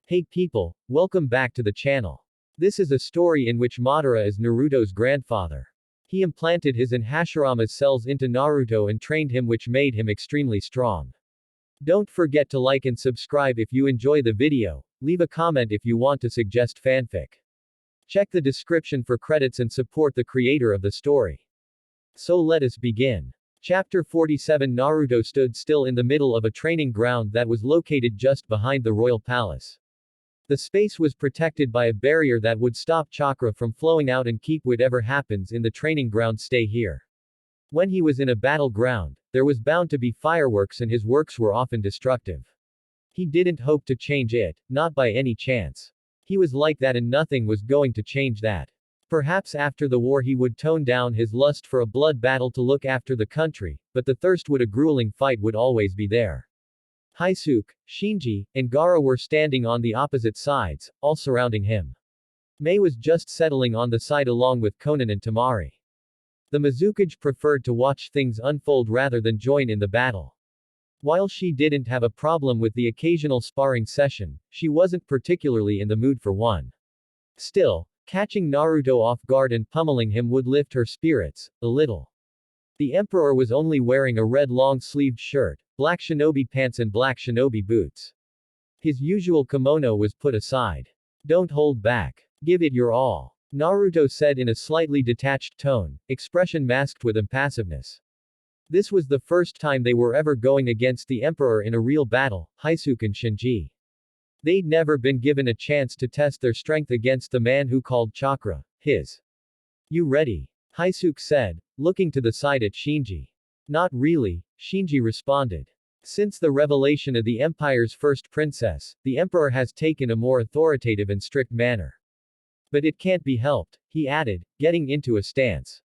Hey people, welcome back to the channel. This is a story in which Madara is Naruto's grandfather. He implanted his and Hashirama's cells into Naruto and trained him, which made him extremely strong. Don't forget to like and subscribe if you enjoy the video, leave a comment if you want to suggest fanfic. Check the description for credits and support the creator of the story. So let us begin. Chapter 47. Naruto stood still in the middle of a training ground that was located just behind the royal palace. The space was protected by a barrier that would stop chakra from flowing out and keep whatever happens in the training ground stay here. When he was in a battleground, there was bound to be fireworks and his works were often destructive. He didn't hope to change it, not by any chance. He was like that and nothing was going to change that. Perhaps after the war he would tone down his lust for a blood battle to look after the country, but the thirst would a grueling fight would always be there. Hashirama, Shinji, and Gaara were standing on the opposite sides, all surrounding him. Mei was just settling on the side along with Konan and Tamari. The Mizukage preferred to watch things unfold rather than join in the battle. While she didn't have a problem with the occasional sparring session, she wasn't particularly in the mood for one. Still, catching Naruto off guard and pummeling him would lift her spirits a little. The Emperor was only wearing a red long-sleeved shirt, black shinobi pants and black shinobi boots. His usual kimono was put aside. Don't hold back. Give it your all, Naruto said in a slightly detached tone, expression masked with impassiveness. This was the first time they were ever going against the Emperor in a real battle, Hashirama and Shinji. They'd never been given a chance to test their strength against the man who called chakra his. You ready? Hashirama said, looking to the side at Shinji. Not really, Shinji responded. Since the revelation of the Empire's first princess, the Emperor has taken a more authoritative and strict manner. But it can't be helped, he added, getting into a stance.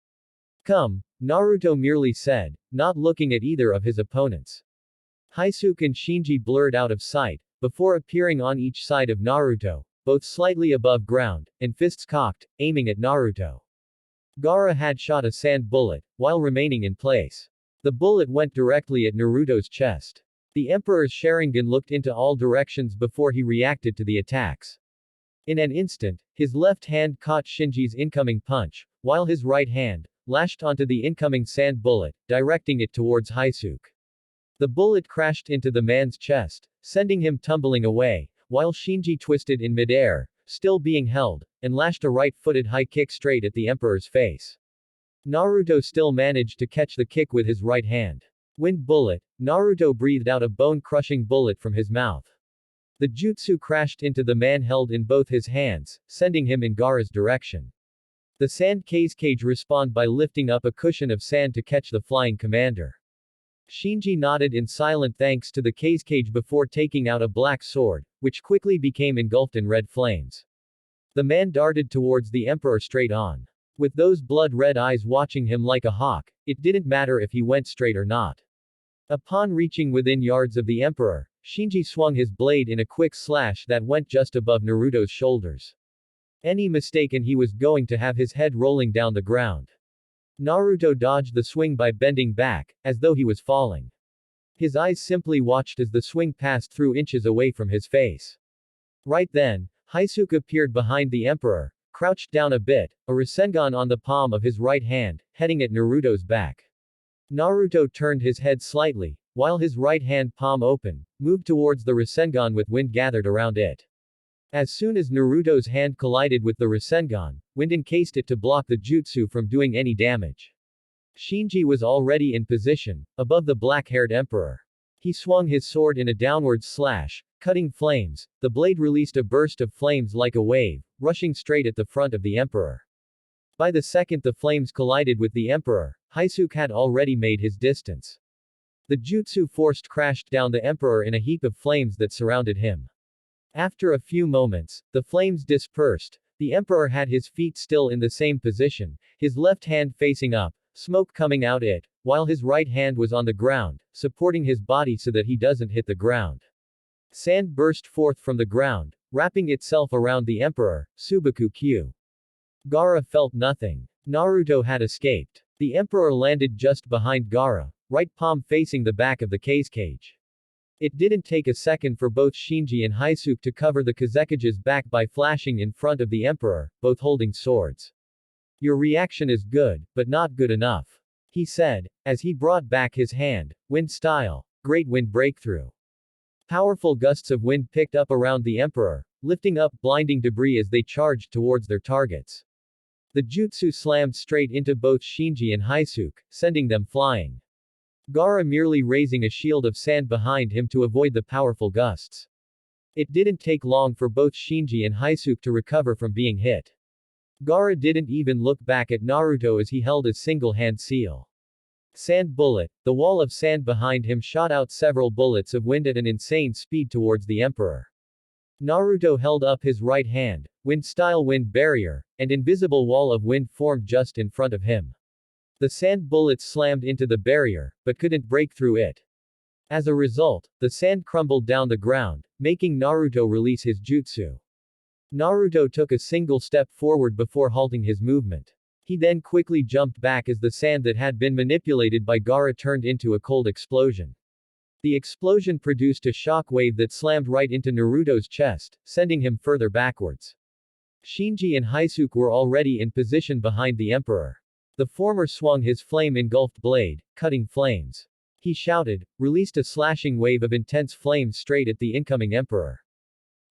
Come, Naruto merely said, not looking at either of his opponents. Hashirama and Shinji blurred out of sight, before appearing on each side of Naruto, both slightly above ground, and fists cocked, aiming at Naruto. Gaara had shot a sand bullet, while remaining in place. The bullet went directly at Naruto's chest. The Emperor's Sharingan looked into all directions before he reacted to the attacks. In an instant, his left hand caught Shinji's incoming punch, while his right hand lashed onto the incoming sand bullet, directing it towards Hashirama. The bullet crashed into the man's chest, sending him tumbling away, while Shinji twisted in midair, still being held, and lashed a right-footed high kick straight at the Emperor's face. Naruto still managed to catch the kick with his right hand. Wind bullet, Naruto breathed out a bone-crushing bullet from his mouth. The jutsu crashed into the man held in both his hands, sending him in Gaara's direction. The sand cage responded by lifting up a cushion of sand to catch the flying commander. Shinji nodded in silent thanks to the cage before taking out a black sword, which quickly became engulfed in red flames. The man darted towards the Emperor straight on. With those blood-red eyes watching him like a hawk, it didn't matter if he went straight or not. Upon reaching within yards of the Emperor, Shinji swung his blade in a quick slash that went just above Naruto's shoulders. Any mistake and he was going to have his head rolling down the ground. Naruto dodged the swing by bending back, as though he was falling. His eyes simply watched as the swing passed through inches away from his face. Right then, Hashirama appeared behind the Emperor, crouched down a bit, a Rasengan on the palm of his right hand, heading at Naruto's back. Naruto turned his head slightly, while his right hand palm open, moved towards the Rasengan with wind gathered around it. As soon as Naruto's hand collided with the Rasengan, wind encased it to block the jutsu from doing any damage. Shinji was already in position, above the black-haired Emperor. He swung his sword in a downward slash, cutting flames. The blade released a burst of flames like a wave, rushing straight at the front of the Emperor. By the second the flames collided with the Emperor, Hashirama had already made his distance. The jutsu forced crashed down the Emperor in a heap of flames that surrounded him. After a few moments, the flames dispersed, The emperor had his feet still in the same position, his left hand facing up, smoke coming out it, while his right hand was on the ground, supporting his body so that he doesn't hit the ground. Sand burst forth from the ground, wrapping itself around the emperor, Subaku Q. Gaara felt nothing. Naruto had escaped. The emperor landed just behind Gaara, right palm facing the back of the cage. It didn't take a second for both Shinji and Hisuke to cover the Kazekage's back by flashing in front of the emperor, both holding swords. Your reaction is good, but not good enough, he said, as he brought back his hand, wind style, great wind breakthrough. Powerful gusts of wind picked up around the emperor, lifting up blinding debris as they charged towards their targets. The jutsu slammed straight into both Shinji and Hisuke, sending them flying. Gaara merely raising a shield of sand behind him to avoid the powerful gusts. It didn't take long for both Shinji and Hisuke to recover from being hit. Gaara didn't even look back at Naruto as he held his single-hand seal. Sand bullet, the wall of sand behind him shot out several bullets of wind at an insane speed towards the emperor. Naruto held up his right hand, wind-style wind barrier, and invisible wall of wind formed just in front of him. The sand bullets slammed into the barrier, but couldn't break through it. As a result, the sand crumbled down the ground, making Naruto release his jutsu. Naruto took a single step forward before halting his movement. He then quickly jumped back as the sand that had been manipulated by Gaara turned into a cold explosion. The explosion produced a shock wave that slammed right into Naruto's chest, sending him further backwards. Shinji and Hisuke were already in position behind the emperor. The former swung his flame-engulfed blade, cutting flames. He shouted, released a slashing wave of intense flames straight at the incoming emperor.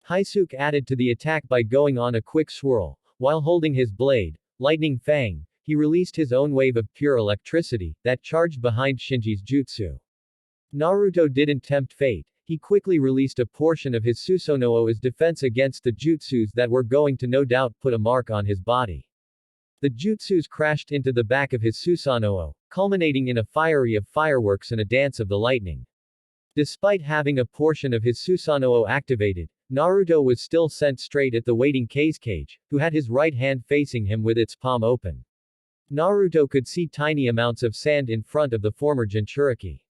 Hisuke added to the attack by going on a quick swirl. While holding his blade, Lightning Fang, he released his own wave of pure electricity, that charged behind Shinji's jutsu. Naruto didn't tempt fate, he quickly released a portion of his Susanoo as defense against the jutsus that were going to no doubt put a mark on his body. The jutsus crashed into the back of his Susanoo, culminating in a fiery of fireworks and a dance of the lightning. Despite having a portion of his Susanoo activated, Naruto was still sent straight at the waiting cage, who had his right hand facing him with its palm open. Naruto could see tiny amounts of sand in front of the former Jinchuriki.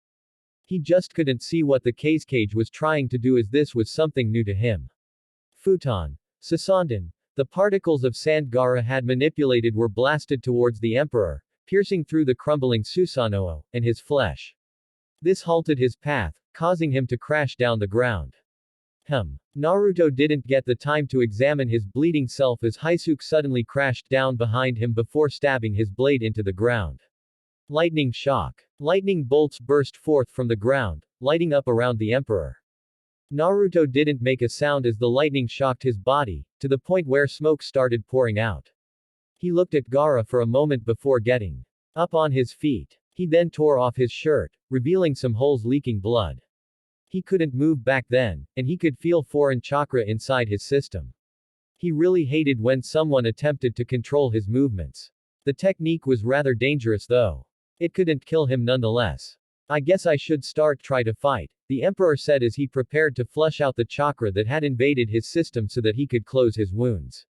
He just couldn't see what the cage was trying to do as this was something new to him. Futon. Sasanden. The particles of sand Gaara had manipulated were blasted towards the emperor, piercing through the crumbling Susanoo, and his flesh. This halted his path, causing him to crash down the ground. Naruto didn't get the time to examine his bleeding self as Hisuke suddenly crashed down behind him before stabbing his blade into the ground. Lightning shock. Lightning bolts burst forth from the ground, lighting up around the emperor. Naruto didn't make a sound as the lightning shocked his body, to the point where smoke started pouring out. He looked at Gaara for a moment before getting up on his feet. He then tore off his shirt, revealing some holes leaking blood. He couldn't move back then, and he could feel foreign chakra inside his system. He really hated when someone attempted to control his movements. The technique was rather dangerous though. It couldn't kill him nonetheless. I guess I should try to fight, the emperor said as he prepared to flush out the chakra that had invaded his system so that he could close his wounds.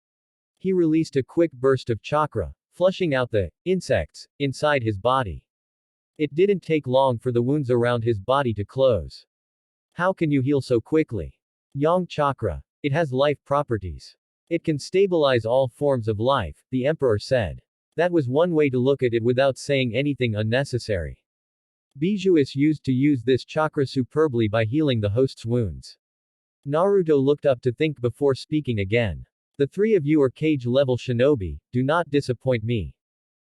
He released a quick burst of chakra, flushing out the insects inside his body. It didn't take long for the wounds around his body to close. How can you heal so quickly? Yang chakra. It has life properties. It can stabilize all forms of life, the emperor said. That was one way to look at it without saying anything unnecessary. Bijou is used to use this chakra superbly by healing the host's wounds. Naruto looked up to think before speaking again. The three of you are cage-level shinobi, do not disappoint me.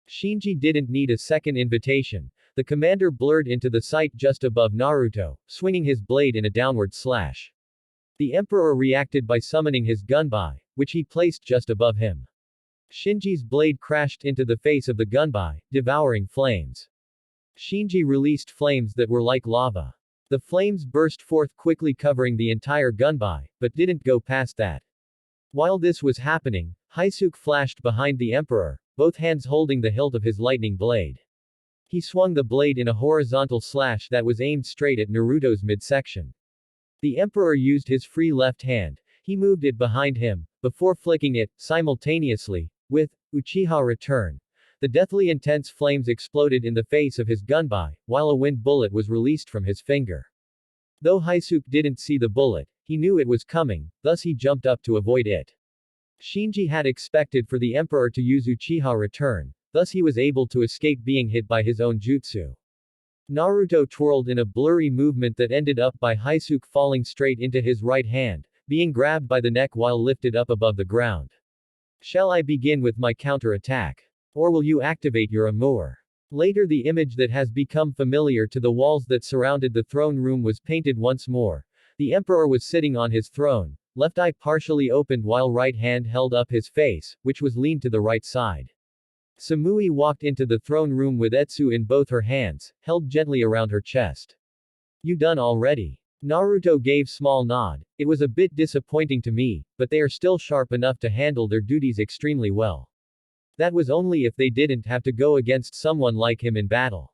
Shinji didn't need a second invitation. The commander blurred into the sight just above Naruto, swinging his blade in a downward slash. The emperor reacted by summoning his gunbai, which he placed just above him. Shinji's blade crashed into the face of the gunbai, devouring flames. Shinji released flames that were like lava. The flames burst forth quickly covering the entire gunbai, but didn't go past that. While this was happening, Hisuke flashed behind the emperor, both hands holding the hilt of his lightning blade. He swung the blade in a horizontal slash that was aimed straight at Naruto's midsection. The emperor used his free left hand, he moved it behind him, before flicking it, simultaneously, with Uchiha Return. The deathly intense flames exploded in the face of his gunbai, while a wind bullet was released from his finger. Though Haisuke didn't see the bullet, he knew it was coming, thus he jumped up to avoid it. Shinji had expected for the Emperor to use Uchiha Return, thus he was able to escape being hit by his own jutsu. Naruto twirled in a blurry movement that ended up by Haisuke falling straight into his right hand, being grabbed by the neck while lifted up above the ground. Shall I begin with my counter-attack? Or will you activate your amour? Later the image that has become familiar to the walls that surrounded the throne room was painted once more. The Emperor was sitting on his throne, left eye partially opened while right hand held up his face, which was leaned to the right side. Samui walked into the throne room with Etsu in both her hands, held gently around her chest. You done already? Naruto gave small nod. It was a bit disappointing to me, but they are still sharp enough to handle their duties extremely well. That was only if they didn't have to go against someone like him in battle.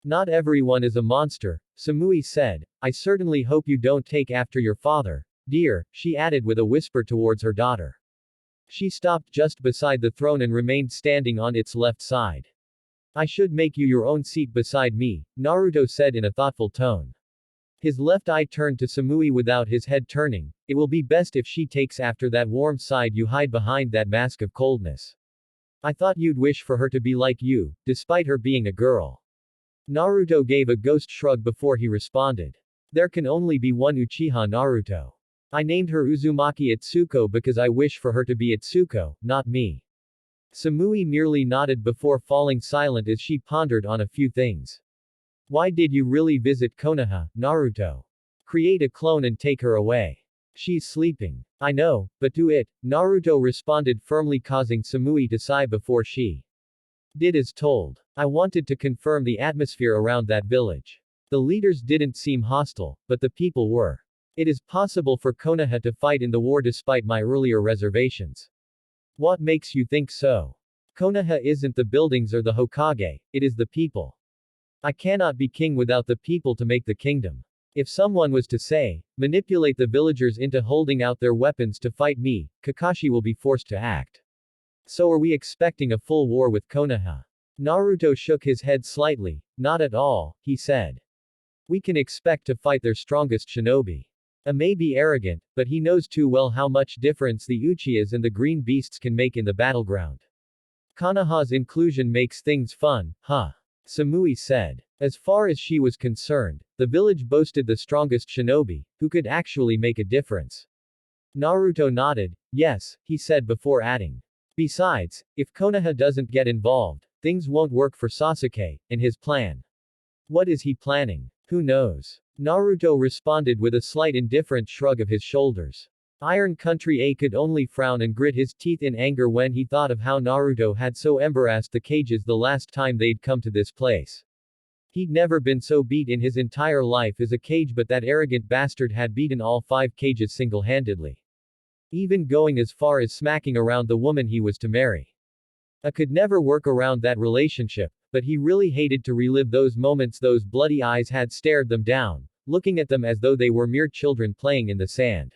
Not everyone is a monster, Samui said. I certainly hope you don't take after your father, dear, she added with a whisper towards her daughter. She stopped just beside the throne and remained standing on its left side. I should make you your own seat beside me, Naruto said in a thoughtful tone. His left eye turned to Samui without his head turning. It will be best if she takes after that warm side you hide behind that mask of coldness. I thought you'd wish for her to be like you, despite her being a girl. Naruto gave a ghost shrug before he responded. There can only be one Uchiha Naruto. I named her Uzumaki Itsuko because I wish for her to be Itsuko, not me. Samui merely nodded before falling silent as she pondered on a few things. Why did you really visit Konoha, Naruto? Create a clone and take her away. She's sleeping. I know, but do it, Naruto responded firmly, causing Samui to sigh before she did as told. I wanted to confirm the atmosphere around that village. The leaders didn't seem hostile, but the people were. It is possible for Konoha to fight in the war despite my earlier reservations. What makes you think so? Konoha isn't the buildings or the Hokage, it is the people. I cannot be king without the people to make the kingdom. If someone was to say, manipulate the villagers into holding out their weapons to fight me, Kakashi will be forced to act. So are we expecting a full war with Konoha? Naruto shook his head slightly. Not at all, he said. We can expect to fight their strongest shinobi. A may be arrogant, but he knows too well how much difference the Uchihas and the green beasts can make in the battleground. Konoha's inclusion makes things fun, huh? Samui said. As far as she was concerned, the village boasted the strongest shinobi, who could actually make a difference. Naruto nodded. Yes, he said before adding. Besides, if Konoha doesn't get involved, things won't work for Sasuke, and his plan. What is he planning? Who knows? Naruto responded with a slight indifferent shrug of his shoulders. Iron Country A could only frown and grit his teeth in anger when he thought of how Naruto had so embarrassed the cages the last time they'd come to this place. He'd never been so beat in his entire life as a cage, but that arrogant bastard had beaten all 5 cages single-handedly. Even going as far as smacking around the woman he was to marry. I could never work around that relationship, but he really hated to relive those moments. Those bloody eyes had stared them down, looking at them as though they were mere children playing in the sand.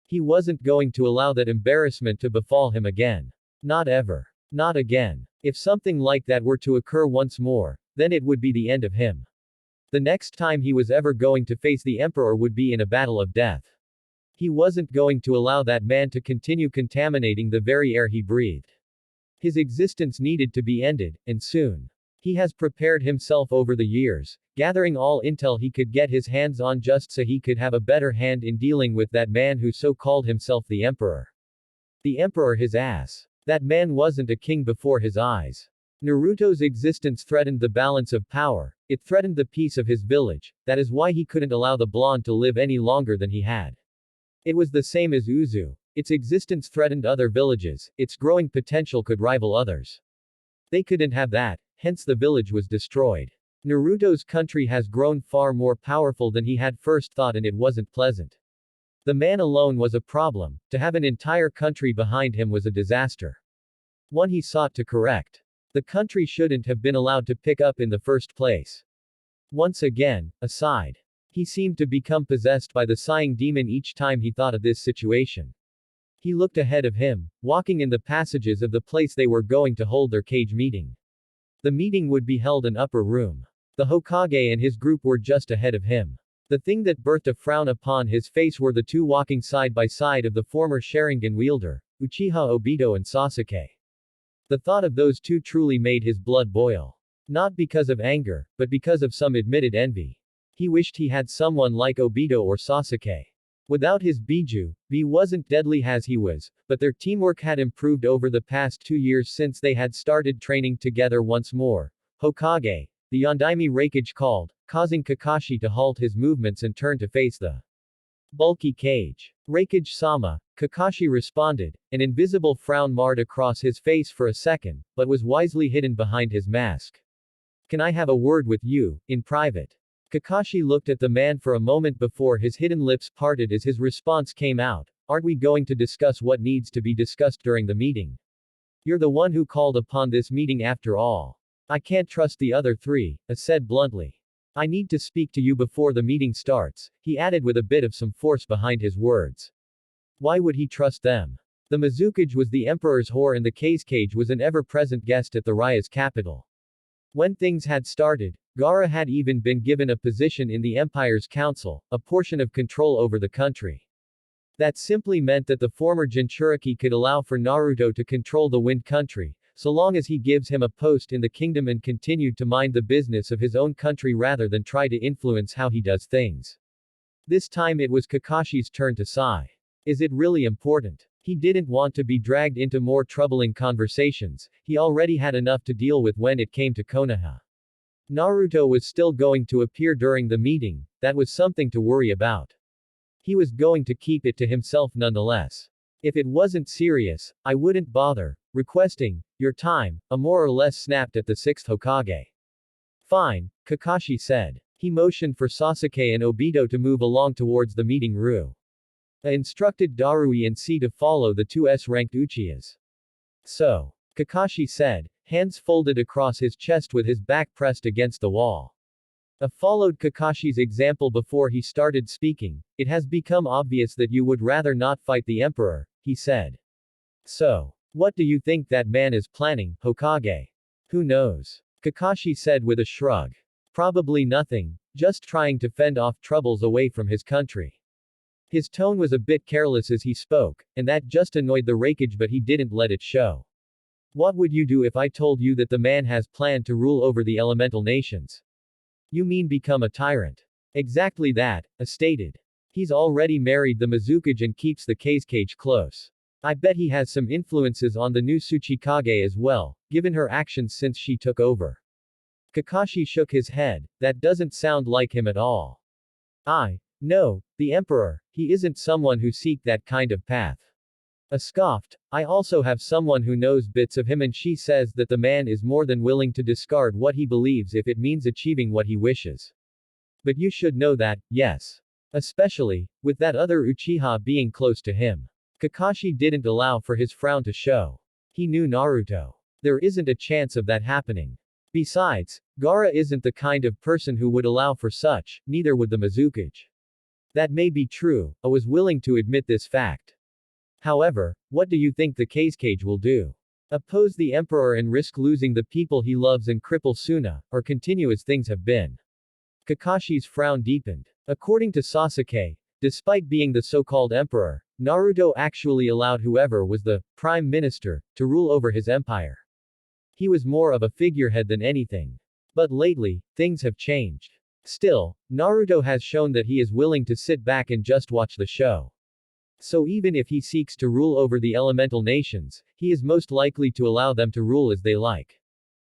He wasn't going to allow that embarrassment to befall him again. Not ever. Not again. If something like that were to occur once more, then it would be the end of him. The next time he was ever going to face the Emperor would be in a battle of death. He wasn't going to allow that man to continue contaminating the very air he breathed. His existence needed to be ended, and soon. He has prepared himself over the years, gathering all intel he could get his hands on just so he could have a better hand in dealing with that man who so called himself the Emperor. The Emperor his ass. That man wasn't a king before his eyes. Naruto's existence threatened the balance of power, it threatened the peace of his village, that is why he couldn't allow the blonde to live any longer than he had. It was the same as Uzu. Its existence threatened other villages, its growing potential could rival others. They couldn't have that, hence the village was destroyed. Naruto's country has grown far more powerful than he had first thought, and it wasn't pleasant. The man alone was a problem, to have an entire country behind him was a disaster. One he sought to correct. The country shouldn't have been allowed to pick up in the first place. Once again, aside. He seemed to become possessed by the sighing demon each time he thought of this situation. He looked ahead of him, walking in the passages of the place they were going to hold their cage meeting. The meeting would be held in upper room. The Hokage and his group were just ahead of him. The thing that birthed a frown upon his face were the two walking side by side of the former Sharingan wielder, Uchiha Obito and Sasuke. The thought of those two truly made his blood boil. Not because of anger, but because of some admitted envy. He wished he had someone like Obito or Sasuke. Without his Biju, B wasn't deadly as he was, but their teamwork had improved over the past 2 years since they had started training together once more. Hokage, the Yondaime Raikage called, causing Kakashi to halt his movements and turn to face the bulky cage. Raikage-sama, Kakashi responded, an invisible frown marred across his face for a second, but was wisely hidden behind his mask. Can I have a word with you, in private? Kakashi looked at the man for a moment before his hidden lips parted as his response came out. Aren't we going to discuss what needs to be discussed during the meeting? You're the one who called upon this meeting after all. I can't trust the other three, said bluntly. I need to speak to you before the meeting starts, he added with a bit of some force behind his words. Why would he trust them? The Mizukage was the emperor's whore and the Cage was an ever-present guest at the Raya's capital. When things had started, Gaara had even been given a position in the Empire's council, a portion of control over the country. That simply meant that the former Jinchuriki could allow for Naruto to control the Wind Country, so long as he gives him a post in the kingdom and continued to mind the business of his own country rather than try to influence how he does things. This time it was Kakashi's turn to sigh. Is it really important? He didn't want to be dragged into more troubling conversations, he already had enough to deal with when it came to Konoha. Naruto was still going to appear during the meeting, that was something to worry about. He was going to keep it to himself nonetheless. If it wasn't serious, I wouldn't bother requesting your time, more or less snapped at the sixth Hokage. Fine, Kakashi said. He motioned for Sasuke and Obito to move along towards the meeting room. Instructed Darui and C to follow the two S-ranked Uchihas. So, Kakashi said, hands folded across his chest with his back pressed against the wall. Followed Kakashi's example before he started speaking. It has become obvious that you would rather not fight the emperor, he said. So, what do you think that man is planning, Hokage? Who knows? Kakashi said with a shrug. Probably nothing, just trying to fend off troubles away from his country. His tone was a bit careless as he spoke, and that just annoyed the Raikage, but he didn't let it show. What would you do if I told you that the man has planned to rule over the elemental nations? You mean become a tyrant? Exactly that, stated. He's already married the Mizukage and keeps the Cage close. I bet he has some influences on the new Tsuchikage as well, given her actions since she took over. Kakashi shook his head, that doesn't sound like him at all. No, the emperor, he isn't someone who seek that kind of path. Scoffed, I also have someone who knows bits of him and she says that the man is more than willing to discard what he believes if it means achieving what he wishes. But you should know that, yes. Especially, with that other Uchiha being close to him. Kakashi didn't allow for his frown to show. He knew Naruto. There isn't a chance of that happening. Besides, Gaara isn't the kind of person who would allow for such, neither would the Mizukage. That may be true, I was willing to admit this fact. However, what do you think the Cage will do? Oppose the emperor and risk losing the people he loves and cripple Suna, or continue as things have been? Kakashi's frown deepened. According to Sasuke, despite being the so-called emperor, Naruto actually allowed whoever was the prime minister to rule over his empire. He was more of a figurehead than anything. But lately, things have changed. Still, Naruto has shown that he is willing to sit back and just watch the show. So even if he seeks to rule over the elemental nations, he is most likely to allow them to rule as they like.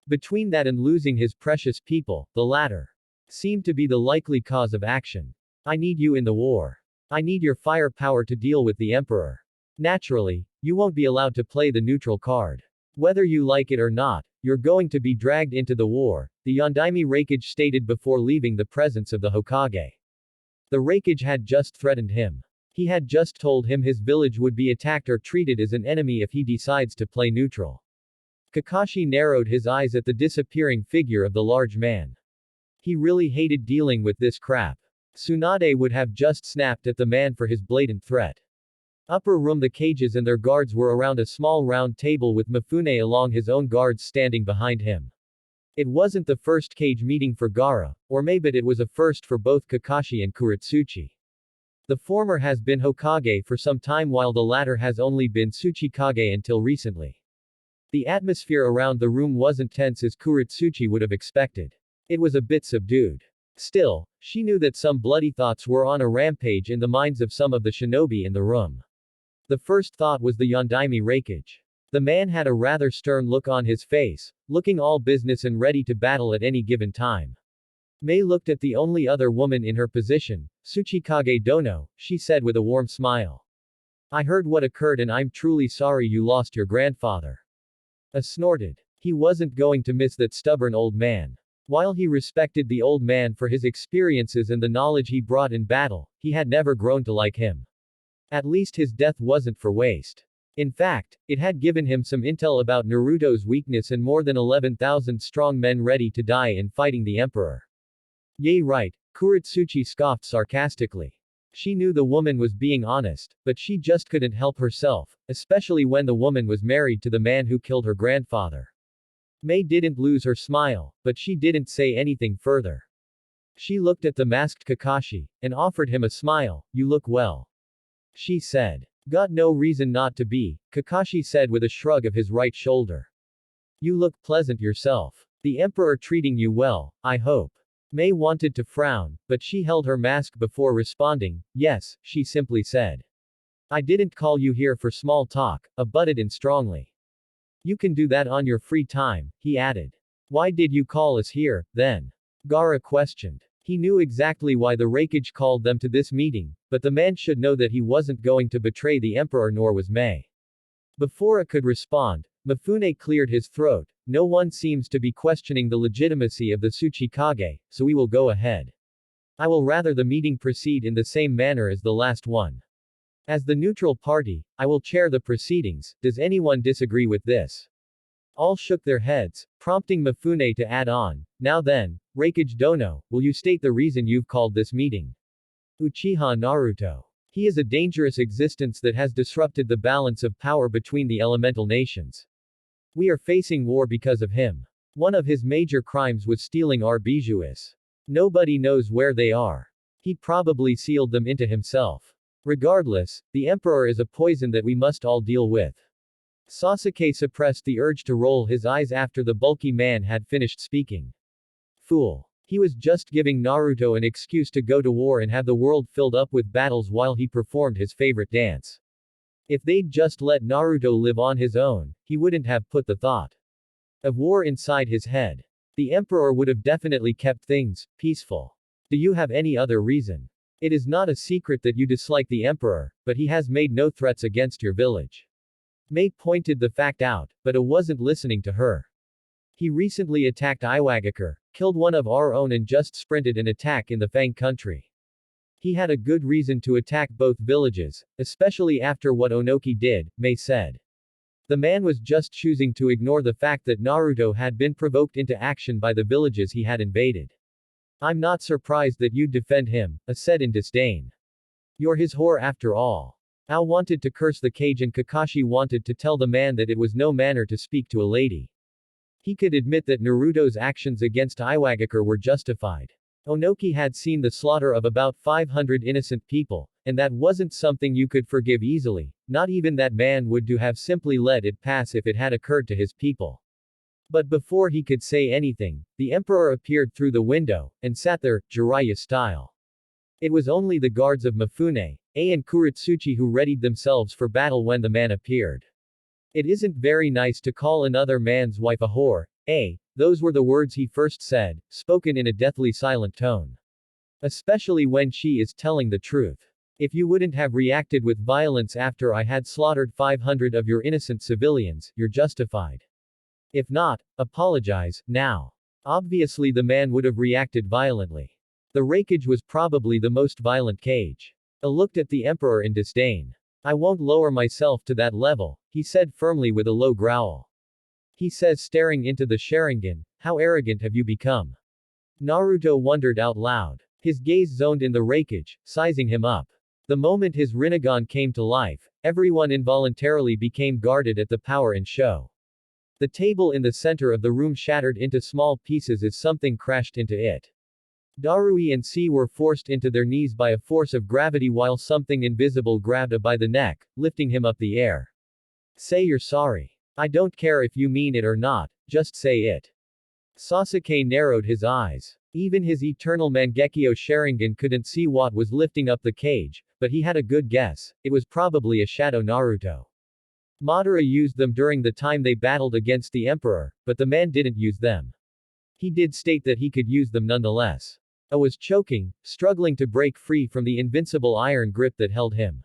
Between that and losing his precious people, the latter seemed to be the likely cause of action. I need you in the war. I need your firepower to deal with the emperor. Naturally, you won't be allowed to play the neutral card. Whether you like it or not, you're going to be dragged into the war, the Yondaime Raikage stated before leaving the presence of the Hokage. The Raikage had just threatened him. He had just told him his village would be attacked or treated as an enemy if he decides to play neutral. Kakashi narrowed his eyes at the disappearing figure of the large man. He really hated dealing with this crap. Tsunade would have just snapped at the man for his blatant threat. Upper room the cages and their guards were around a small round table with Mifune along his own guards standing behind him. It wasn't the first cage meeting for Gaara, or maybe it was a first for both Kakashi and Kuretsuchi. The former has been Hokage for some time while the latter has only been Tsuchikage until recently. The atmosphere around the room wasn't tense as Kuretsuchi would have expected. It was a bit subdued. Still, she knew that some bloody thoughts were on a rampage in the minds of some of the shinobi in the room. The first thought was the Yondaime Raikage. The man had a rather stern look on his face, looking all business and ready to battle at any given time. Mei looked at the only other woman in her position, Tsuchikage Dono, she said with a warm smile. I heard what occurred and I'm truly sorry you lost your grandfather. Snorted. He wasn't going to miss that stubborn old man. While he respected the old man for his experiences and the knowledge he brought in battle, he had never grown to like him. At least his death wasn't for waste. In fact, it had given him some intel about Naruto's weakness and more than 11,000 strong men ready to die in fighting the emperor. Yay right, Kuretsuchi scoffed sarcastically. She knew the woman was being honest, but she just couldn't help herself, especially when the woman was married to the man who killed her grandfather. Mei didn't lose her smile, but she didn't say anything further. She looked at the masked Kakashi, and offered him a smile. You look well. She said. Got no reason not to be, Kakashi said with a shrug of his right shoulder. You look pleasant yourself. The emperor treating you well, I hope. Mei wanted to frown, but she held her mask before responding. Yes, she simply said. I didn't call you here for small talk, butted in strongly. You can do that on your free time, he added. Why did you call us here, then? Gaara questioned. He knew exactly why the Raikage called them to this meeting, but the man should know that he wasn't going to betray the emperor nor was Mei. Before it could respond, Mifune cleared his throat. No one seems to be questioning the legitimacy of the Tsuchikage, so we will go ahead. I will rather the meeting proceed in the same manner as the last one. As the neutral party, I will chair the proceedings. Does anyone disagree with this? All shook their heads, prompting Mifune to add on. Now then, Raikage Dono, will you state the reason you've called this meeting? Uchiha Naruto. He is a dangerous existence that has disrupted the balance of power between the elemental nations. We are facing war because of him. One of his major crimes was stealing our bijoues. Nobody knows where they are. He probably sealed them into himself. Regardless, the emperor is a poison that we must all deal with. Sasuke suppressed the urge to roll his eyes after the bulky man had finished speaking. Fool. He was just giving Naruto an excuse to go to war and have the world filled up with battles while he performed his favorite dance. If they'd just let Naruto live on his own, he wouldn't have put the thought of war inside his head. The emperor would have definitely kept things peaceful. Do you have any other reason? It is not a secret that you dislike the emperor, but he has made no threats against your village. Mei pointed the fact out, but wasn't listening to her. He recently attacked Iwagakure, killed one of our own and just sprinted an attack in the Fang country. He had a good reason to attack both villages, especially after what Onoki did, Mei said. The man was just choosing to ignore the fact that Naruto had been provoked into action by the villages he had invaded. I'm not surprised that you'd defend him, said in disdain. You're his whore after all. Ao wanted to curse the cage and Kakashi wanted to tell the man that it was no manner to speak to a lady. He could admit that Naruto's actions against Iwagakure were justified. Onoki had seen the slaughter of about 500 innocent people, and that wasn't something you could forgive easily, not even that man would do have simply let it pass if it had occurred to his people. But before he could say anything, the emperor appeared through the window, and sat there, Jiraiya style. It was only the guards of Mifune, and Kuretsuchi who readied themselves for battle when the man appeared. It isn't very nice to call another man's wife a whore, those were the words he first said, spoken in a deathly silent tone. Especially when she is telling the truth. If you wouldn't have reacted with violence after I had slaughtered 500 of your innocent civilians, you're justified. If not, apologize, now. Obviously the man would have reacted violently. The Raikage was probably the most violent cage. I looked at the emperor in disdain. I won't lower myself to that level, he said firmly with a low growl. He says staring into the Sharingan, how arrogant have you become? Naruto wondered out loud. His gaze zoned in the Raikage, sizing him up. The moment his Rinnegan came to life, everyone involuntarily became guarded at the power and show. The table in the center of the room shattered into small pieces as something crashed into it. Darui and C were forced into their knees by a force of gravity while something invisible grabbed A by the neck, lifting him up the air. Say you're sorry. I don't care if you mean it or not, just say it. Sasuke narrowed his eyes. Even his eternal Mangekyo Sharingan couldn't see what was lifting up the cage, but he had a good guess, it was probably a shadow Naruto. Madara used them during the time they battled against the Emperor, but the man didn't use them. He did state that he could use them nonetheless. A was choking, struggling to break free from the invincible iron grip that held him.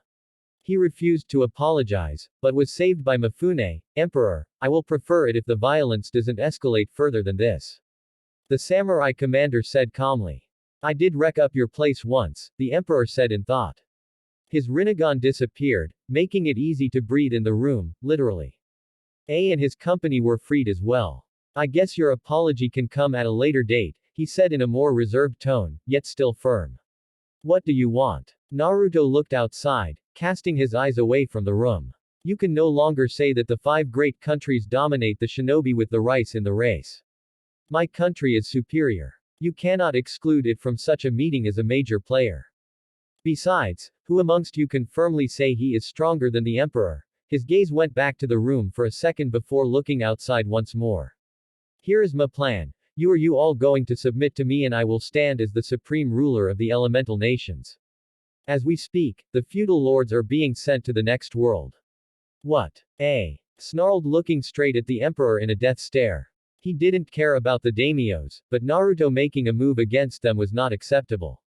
He refused to apologize, but was saved by Mifune. Emperor, I will prefer it if the violence doesn't escalate further than this. The samurai commander said calmly. I did wreck up your place once, the Emperor said in thought. His Rinnegan disappeared, making it easy to breathe in the room, literally. A and his company were freed as well. I guess your apology can come at a later date, he said in a more reserved tone, yet still firm. What do you want? Naruto looked outside, casting his eyes away from the room. You can no longer say that the 5 great countries dominate the shinobi with the rice in the race. My country is superior. You cannot exclude it from such a meeting as a major player. Besides, who amongst you can firmly say he is stronger than the Emperor? His gaze went back to the room for a second before looking outside once more. Here is my plan. You all going to submit to me and I will stand as the supreme ruler of the elemental nations. As we speak, the feudal lords are being sent to the next world. What? A. Snarled looking straight at the Emperor in a death stare. He didn't care about the daimyos, but Naruto making a move against them was not acceptable.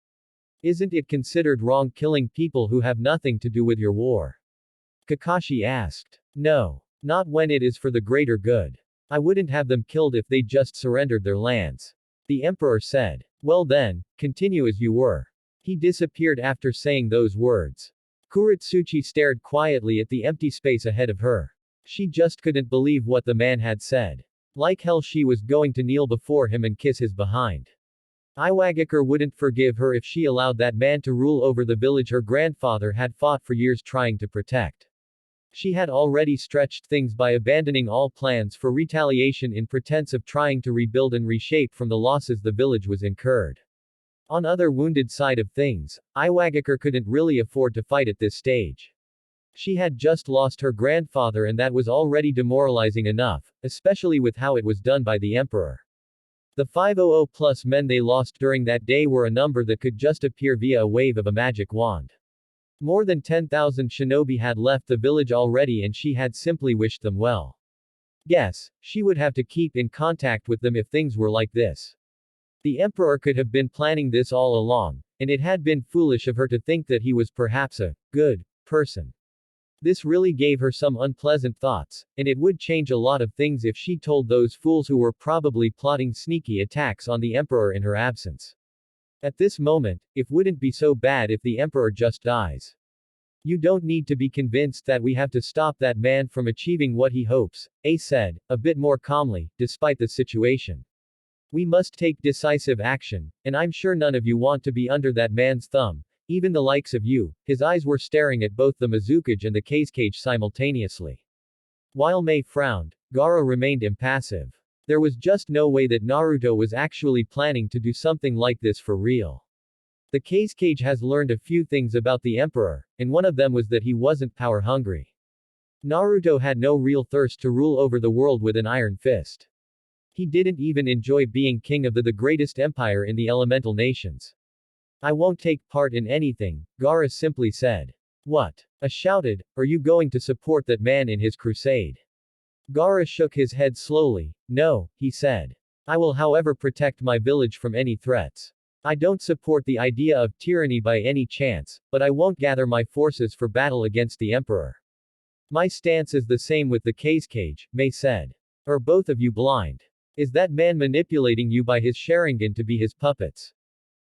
Isn't it considered wrong killing people who have nothing to do with your war? Kakashi asked. No. Not when it is for the greater good. I wouldn't have them killed if they just surrendered their lands. The Emperor said. Well then, continue as you were. He disappeared after saying those words. Kuretsuchi stared quietly at the empty space ahead of her. She just couldn't believe what the man had said. Like hell she was going to kneel before him and kiss his behind. Iwagakure wouldn't forgive her if she allowed that man to rule over the village her grandfather had fought for years trying to protect. She had already stretched things by abandoning all plans for retaliation in pretense of trying to rebuild and reshape from the losses the village was incurred. On other wounded side of things, Iwagakure couldn't really afford to fight at this stage. She had just lost her grandfather and that was already demoralizing enough, especially with how it was done by the Emperor. The 500 plus men they lost during that day were a number that could just appear via a wave of a magic wand. More than 10,000 shinobi had left the village already and she had simply wished them well. Guess, she would have to keep in contact with them if things were like this. The Emperor could have been planning this all along, and it had been foolish of her to think that he was perhaps a good person. This really gave her some unpleasant thoughts, and it would change a lot of things if she told those fools who were probably plotting sneaky attacks on the Emperor in her absence. At this moment, it wouldn't be so bad if the Emperor just dies. You don't need to be convinced that we have to stop that man from achieving what he hopes, A said, a bit more calmly, despite the situation. We must take decisive action, and I'm sure none of you want to be under that man's thumb. Even the likes of you. His eyes were staring at both the Mizukage and the Kazekage simultaneously. While Mei frowned, Gaara remained impassive. There was just no way that Naruto was actually planning to do something like this for real. The Kazekage has learned a few things about the Emperor, and one of them was that he wasn't power hungry. Naruto had no real thirst to rule over the world with an iron fist. He didn't even enjoy being king of the greatest empire in the elemental nations. I won't take part in anything, Gaara simply said. What? A shouted, are you going to support that man in his crusade? Gaara shook his head slowly. No, he said. I will however protect my village from any threats. I don't support the idea of tyranny by any chance, but I won't gather my forces for battle against the Emperor. My stance is the same with the Kazekage, Mei said. Are both of you blind? Is that man manipulating you by his Sharingan to be his puppets?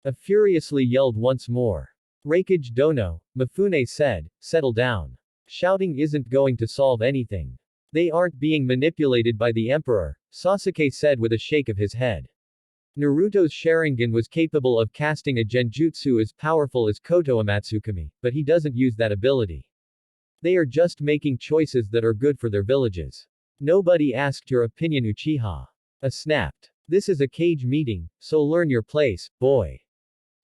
A furiously yelled once more. Reikage Dono, Mifune said, settle down. Shouting isn't going to solve anything. They aren't being manipulated by the Emperor, Sasuke said with a shake of his head. Naruto's Sharingan was capable of casting a genjutsu as powerful as Koto Amatsukami, but he doesn't use that ability. They are just making choices that are good for their villages. Nobody asked your opinion, Uchiha. Snapped. This is a cage meeting, so learn your place, boy.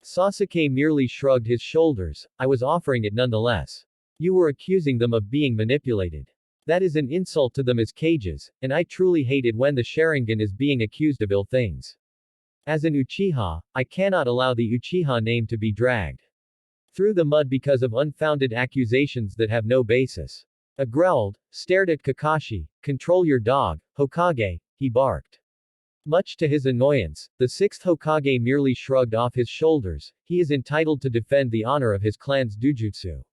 Sasuke merely shrugged his shoulders. I was offering it nonetheless. You were accusing them of being manipulated. That is an insult to them as cages, and I truly hate it when the Sharingan is being accused of ill things. As an Uchiha, I cannot allow the Uchiha name to be dragged through the mud because of unfounded accusations that have no basis. I growled, stared at Kakashi. Control your dog, Hokage, he barked. Much to his annoyance, the sixth Hokage merely shrugged off his shoulders. He is entitled to defend the honor of his clan's dujutsu.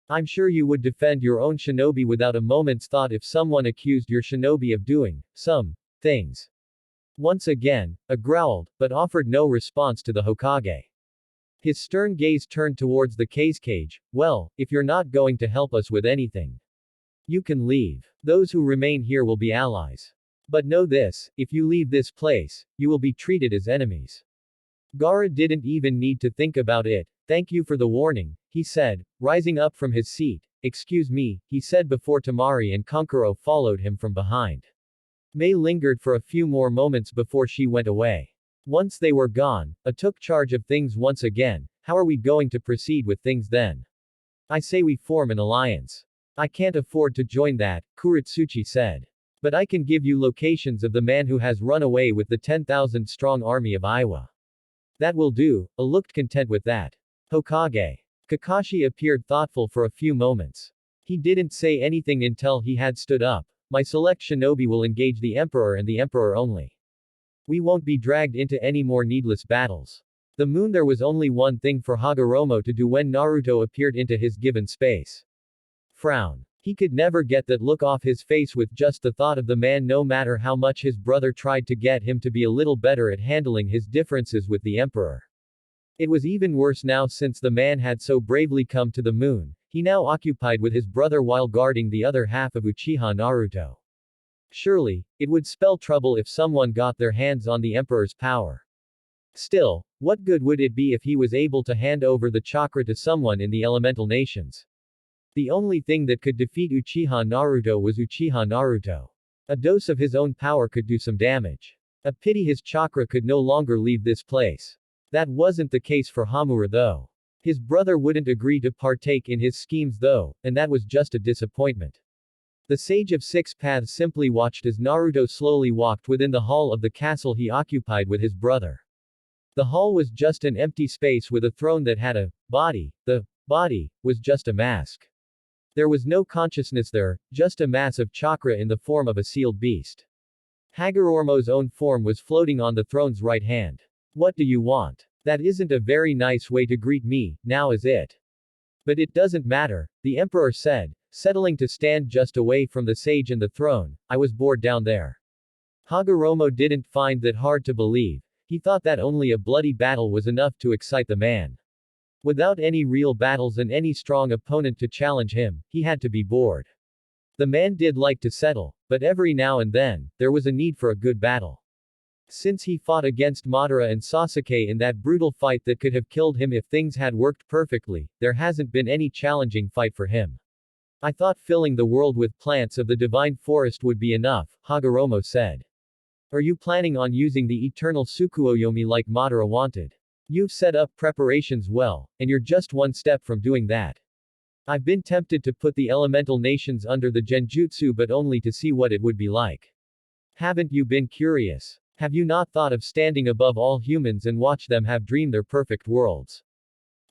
I'm sure you would defend your own shinobi without a moment's thought if someone accused your shinobi of doing some things. Once again, I growled, but offered no response to the Hokage. His stern gaze turned towards the cage. Well, if you're not going to help us with anything, you can leave. Those who remain here will be allies. But know this, if you leave this place, you will be treated as enemies. Gaara didn't even need to think about it. Thank you for the warning, he said, rising up from his seat. Excuse me, he said before Temari and Kankuro followed him from behind. Mei lingered for a few more moments before she went away. Once they were gone, I took charge of things once again. How are we going to proceed with things then? I say we form an alliance. I can't afford to join that, Kuritsuchi said. But I can give you locations of the man who has run away with the 10,000 strong army of Iwa. That will do. I looked content with that. Hokage. Kakashi appeared thoughtful for a few moments. He didn't say anything until he had stood up. My select shinobi will engage the Emperor and the Emperor only. We won't be dragged into any more needless battles. The moon. There was only one thing for Hagoromo to do when Naruto appeared into his given space. Frown. He could never get that look off his face with just the thought of the man, no matter how much his brother tried to get him to be a little better at handling his differences with the Emperor. It was even worse now since the man had so bravely come to the moon. He now occupied with his brother while guarding the other half of Uchiha Naruto. Surely, it would spell trouble if someone got their hands on the Emperor's power. Still, what good would it be if he was able to hand over the chakra to someone in the elemental nations? The only thing that could defeat Uchiha Naruto was Uchiha Naruto. A dose of his own power could do some damage. A pity his chakra could no longer leave this place. That wasn't the case for Hamura though. His brother wouldn't agree to partake in his schemes though, and that was just a disappointment. The Sage of Six Paths simply watched as Naruto slowly walked within the hall of the castle he occupied with his brother. The hall was just an empty space with a throne that had a body. The body was just a mask. There was no consciousness there, just a mass of chakra in the form of a sealed beast. Hagoromo's own form was floating on the throne's right hand. What do you want? That isn't a very nice way to greet me, now is it? But it doesn't matter, the Emperor said, settling to stand just away from the sage and the throne. I was bored down there. Hagoromo didn't find that hard to believe. He thought that only a bloody battle was enough to excite the man. Without any real battles and any strong opponent to challenge him, he had to be bored. The man did like to settle, but every now and then, there was a need for a good battle. Since he fought against Madara and Sasuke in that brutal fight that could have killed him if things had worked perfectly, there hasn't been any challenging fight for him. I thought filling the world with plants of the divine forest would be enough, Hagoromo said. Are you planning on using the eternal Tsukuyomi like Madara wanted? You've set up preparations well, and you're just one step from doing that. I've been tempted to put the elemental nations under the genjutsu but only to see what it would be like. Haven't you been curious? Have you not thought of standing above all humans and watch them have dreamed their perfect worlds?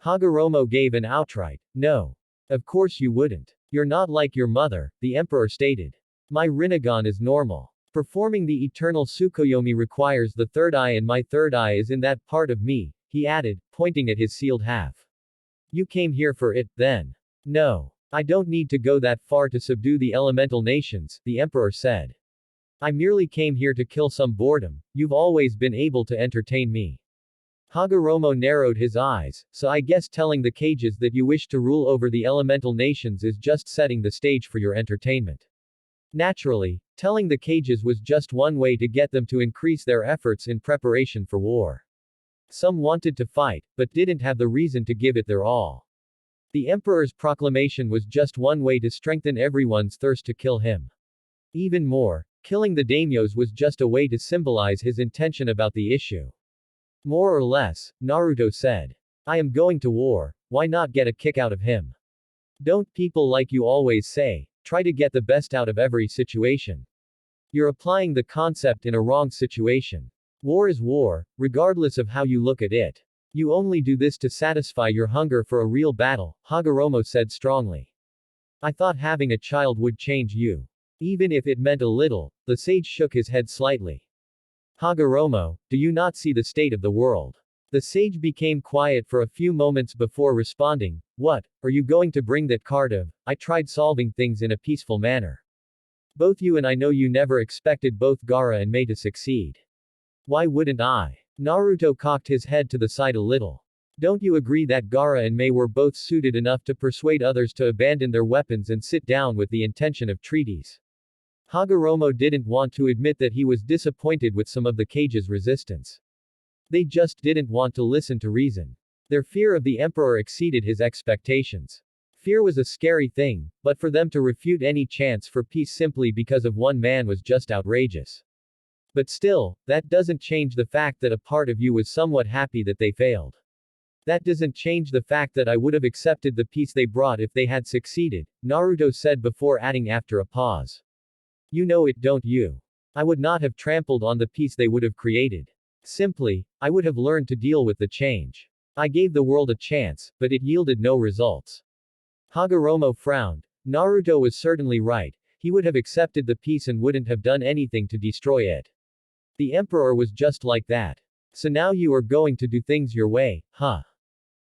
Hagoromo gave an outright, no. Of course you wouldn't. You're not like your mother, the Emperor stated. My Rinnegan is normal. Performing the eternal Tsukuyomi requires the third eye and my third eye is in that part of me, he added, pointing at his sealed half. You came here for it, then. No. I don't need to go that far to subdue the elemental nations, the Emperor said. I merely came here to kill some boredom. You've always been able to entertain me. Hagoromo narrowed his eyes, so I guess telling the cages that you wish to rule over the elemental nations is just setting the stage for your entertainment. Naturally, telling the cages was just one way to get them to increase their efforts in preparation for war. Some wanted to fight, but didn't have the reason to give it their all. The emperor's proclamation was just one way to strengthen everyone's thirst to kill him. Even more, killing the daimyos was just a way to symbolize his intention about the issue. More or less, Naruto said. I am going to war, why not get a kick out of him? Don't people like you always say, try to get the best out of every situation. You're applying the concept in a wrong situation. War is war, regardless of how you look at it. You only do this to satisfy your hunger for a real battle, Hashirama said strongly. I thought having a child would change you. Even if it meant a little, the sage shook his head slightly. Hashirama, do you not see the state of the world? The sage became quiet for a few moments before responding, what, are you going to bring that card of, I tried solving things in a peaceful manner. Both you and I know you never expected both Gaara and Mei to succeed. Why wouldn't I? Naruto cocked his head to the side a little. Don't you agree that Gaara and Mei were both suited enough to persuade others to abandon their weapons and sit down with the intention of treaties? Hashirama didn't want to admit that he was disappointed with some of the cage's resistance. They just didn't want to listen to reason. Their fear of the emperor exceeded his expectations. Fear was a scary thing, but for them to refute any chance for peace simply because of one man was just outrageous. But still, that doesn't change the fact that a part of you was somewhat happy that they failed. That doesn't change the fact that I would have accepted the peace they brought if they had succeeded, Naruto said before adding after a pause. You know it, don't you? I would not have trampled on the peace they would have created. Simply, I would have learned to deal with the change. I gave the world a chance, but it yielded no results. Hashirama frowned. Naruto was certainly right, he would have accepted the peace and wouldn't have done anything to destroy it. The emperor was just like that. So now you are going to do things your way, huh?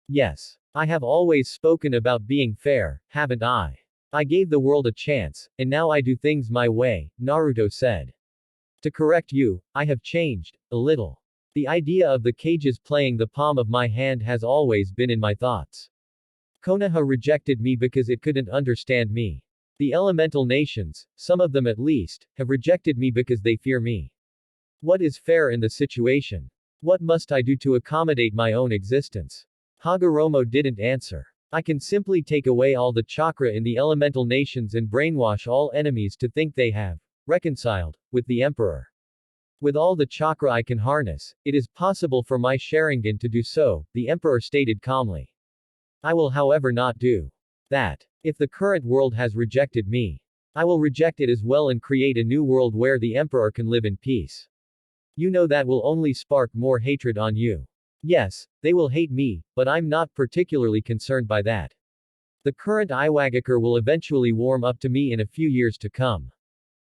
Yes. I have always spoken about being fair, haven't I? I gave the world a chance, and now I do things my way, Naruto said. To correct you, I have changed, a little. The idea of the cages playing the palm of my hand has always been in my thoughts. Konoha rejected me because it couldn't understand me. The elemental nations, some of them at least, have rejected me because they fear me. What is fair in the situation? What must I do to accommodate my own existence? Hashirama didn't answer. I can simply take away all the chakra in the elemental nations and brainwash all enemies to think they have reconciled with the emperor. With all the chakra I can harness, it is possible for my Sharingan to do so, the emperor stated calmly. I will however not do that. If the current world has rejected me, I will reject it as well and create a new world where the emperor can live in peace. You know that will only spark more hatred on you. Yes, they will hate me, but I'm not particularly concerned by that. The current Iwagakure will eventually warm up to me in a few years to come.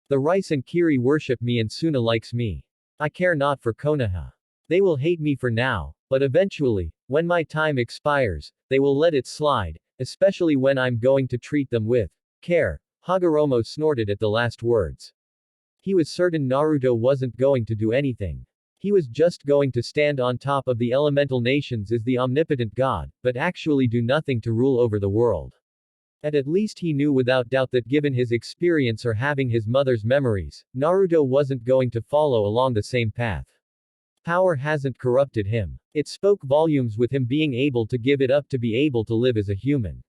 The Rice and Kiri worship me and Suna likes me. I care not for Konoha. They will hate me for now, but eventually, when my time expires, they will let it slide, especially when I'm going to treat them with care. Hashirama snorted at the last words. He was certain Naruto wasn't going to do anything. He was just going to stand on top of the elemental nations as the omnipotent god, but actually do nothing to rule over the world. At least he knew without doubt that given his experience or having his mother's memories, Naruto wasn't going to follow along the same path. Power hasn't corrupted him. It spoke volumes with him being able to give it up to be able to live as a human.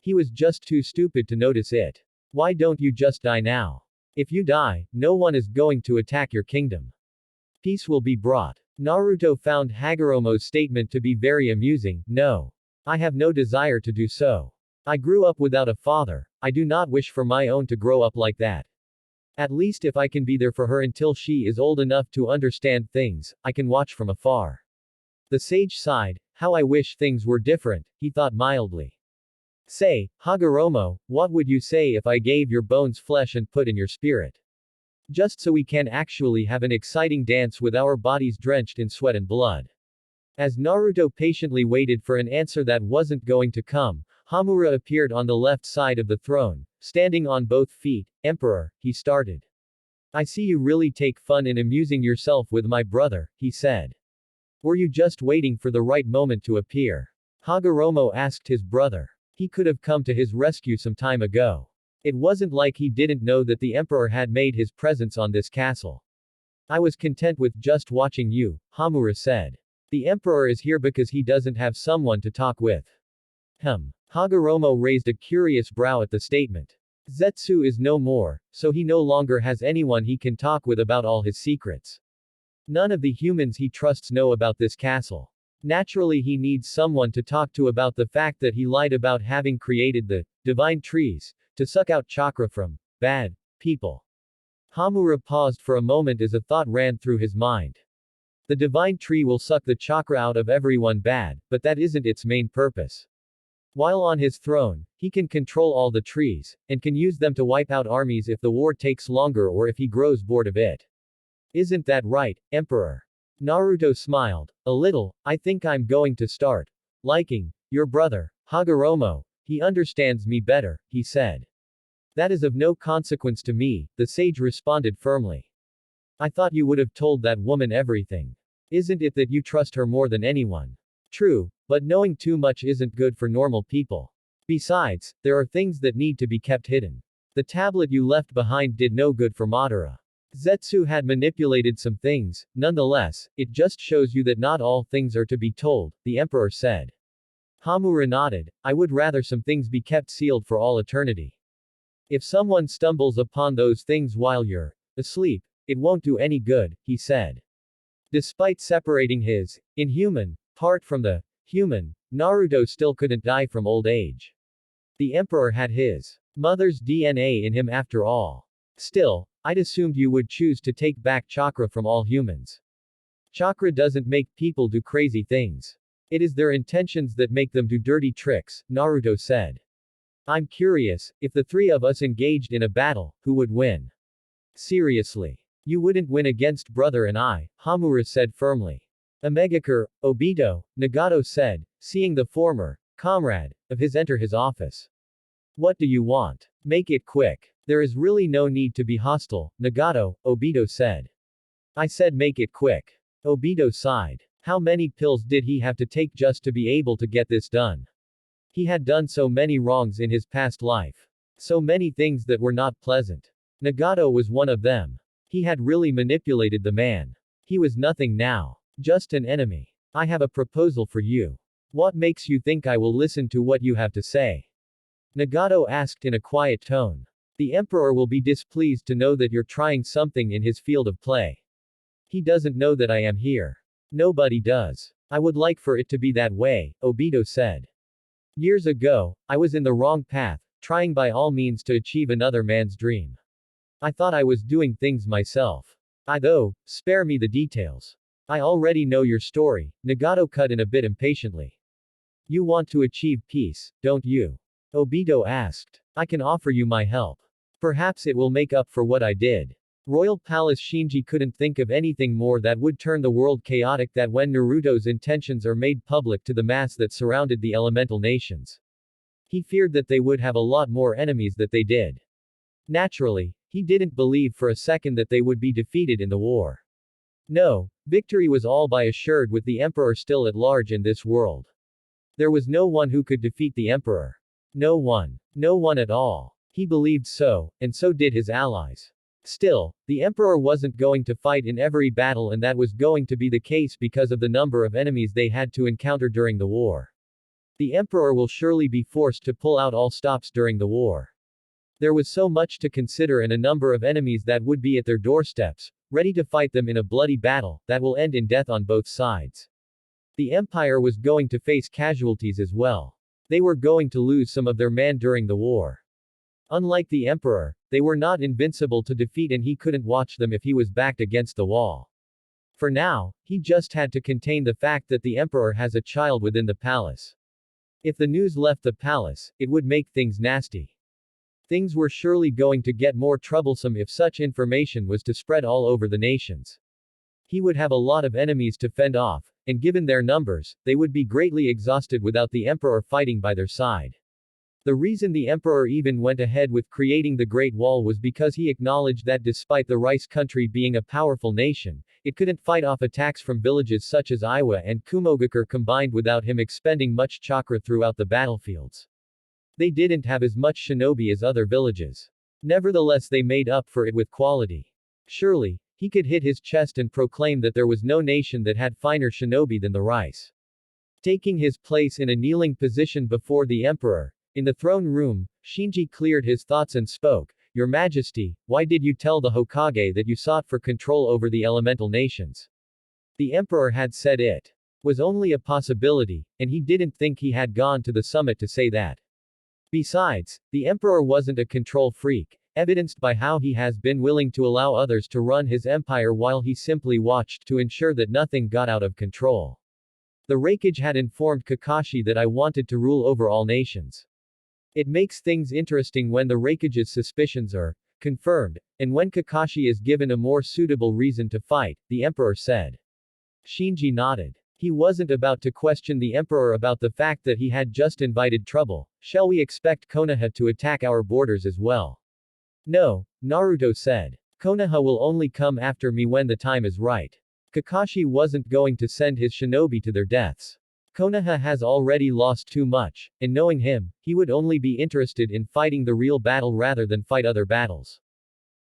He was just too stupid to notice it. Why don't you just die now? If you die, no one is going to attack your kingdom. Peace will be brought. Naruto found Hashirama's statement to be very amusing. No. I have no desire to do so. I grew up without a father. I do not wish for my own to grow up like that. At least if I can be there for her until she is old enough to understand things, I can watch from afar. The sage sighed. How I wish things were different, he thought mildly. Say, Hashirama, what would you say if I gave your bones flesh and put in your spirit? Just so we can actually have an exciting dance with our bodies drenched in sweat and blood. As Naruto patiently waited for an answer that wasn't going to come, Hamura appeared on the left side of the throne, standing on both feet. Emperor, he started. I see you really take fun in amusing yourself with my brother, he said. Were you just waiting for the right moment to appear? Hashirama asked his brother. He could have come to his rescue some time ago. It wasn't like he didn't know that the emperor had made his presence on this castle. I was content with just watching you, Hamura said. The emperor is here because he doesn't have someone to talk with. Hagoromo raised a curious brow at the statement. Zetsu is no more, so he no longer has anyone he can talk with about all his secrets. None of the humans he trusts know about this castle. Naturally, he needs someone to talk to about the fact that he lied about having created the divine trees to suck out chakra from bad people. Hamura paused for a moment as a thought ran through his mind. The divine tree will suck the chakra out of everyone bad, but that isn't its main purpose. While on his throne, he can control all the trees, and can use them to wipe out armies if the war takes longer or if he grows bored of it. Isn't that right, Emperor? Naruto smiled. A little. I think I'm going to start liking your brother, Hagoromo. He understands me better, he said. That is of no consequence to me, the sage responded firmly. I thought you would have told that woman everything. Isn't it that you trust her more than anyone? True, but knowing too much isn't good for normal people. Besides, there are things that need to be kept hidden. The tablet you left behind did no good for Madara. Zetsu had manipulated some things, nonetheless, it just shows you that not all things are to be told, the emperor said. Hamura nodded. I would rather some things be kept sealed for all eternity. If someone stumbles upon those things while you're asleep, it won't do any good, he said. Despite separating his inhuman part from the human, Naruto still couldn't die from old age. The emperor had his mother's DNA in him after all. Still, I'd assumed you would choose to take back chakra from all humans. Chakra doesn't make people do crazy things. It is their intentions that make them do dirty tricks, Naruto said. I'm curious, if the three of us engaged in a battle, who would win? Seriously. You wouldn't win against brother and I, Hamura said firmly. Omegakure, Obito, Nagato said, seeing the former comrade of his enter his office. What do you want? Make it quick. There is really no need to be hostile, Nagato, Obito said. I said make it quick. Obito sighed. How many pills did he have to take just to be able to get this done? He had done so many wrongs in his past life. So many things that were not pleasant. Nagato was one of them. He had really manipulated the man. He was nothing now. Just an enemy. I have a proposal for you. What makes you think I will listen to what you have to say? Nagato asked in a quiet tone. The emperor will be displeased to know that you're trying something in his field of play. He doesn't know that I am here. Nobody does. I would like for it to be that way, Obito said. Years ago, I was in the wrong path, trying by all means to achieve another man's dream. I thought I was doing things myself. Though, spare me the details. I already know your story, Nagato cut in a bit impatiently. You want to achieve peace, don't you? Obito asked. I can offer you my help. Perhaps it will make up for what I did. Royal Palace Shinji couldn't think of anything more that would turn the world chaotic that when Naruto's intentions are made public to the mass that surrounded the elemental nations. He feared that they would have a lot more enemies that they did. Naturally, he didn't believe for a second that they would be defeated in the war. No, victory was all but assured with the emperor still at large in this world. There was no one who could defeat the emperor. No one. No one at all. He believed so, and so did his allies. Still, the emperor wasn't going to fight in every battle, and that was going to be the case because of the number of enemies they had to encounter during the war. The emperor will surely be forced to pull out all stops during the war. There was so much to consider and a number of enemies that would be at their doorsteps, ready to fight them in a bloody battle that will end in death on both sides. The empire was going to face casualties as well. They were going to lose some of their men during the war. Unlike the emperor, they were not invincible to defeat, and he couldn't watch them if he was backed against the wall. For now, he just had to contain the fact that the emperor has a child within the palace. If the news left the palace, it would make things nasty. Things were surely going to get more troublesome if such information was to spread all over the nations. He would have a lot of enemies to fend off, and given their numbers, they would be greatly exhausted without the emperor fighting by their side. The reason the emperor even went ahead with creating the Great Wall was because he acknowledged that despite the rice country being a powerful nation, it couldn't fight off attacks from villages such as Iwa and Kumogakure combined without him expending much chakra throughout the battlefields. They didn't have as much shinobi as other villages. Nevertheless, they made up for it with quality. Surely, he could hit his chest and proclaim that there was no nation that had finer shinobi than the rice. Taking his place in a kneeling position before the emperor, in the throne room, Shinji cleared his thoughts and spoke, Your Majesty, why did you tell the Hokage that you sought for control over the elemental nations? The emperor had said it was only a possibility, and he didn't think he had gone to the summit to say that. Besides, the emperor wasn't a control freak, evidenced by how he has been willing to allow others to run his empire while he simply watched to ensure that nothing got out of control. The Raikage had informed Kakashi that I wanted to rule over all nations. It makes things interesting when the Raikage's suspicions are confirmed, and when Kakashi is given a more suitable reason to fight, the emperor said. Shinji nodded. He wasn't about to question the emperor about the fact that he had just invited trouble. Shall we expect Konoha to attack our borders as well? No, Naruto said. Konoha will only come after me when the time is right. Kakashi wasn't going to send his shinobi to their deaths. Konoha has already lost too much, and knowing him, he would only be interested in fighting the real battle rather than fight other battles.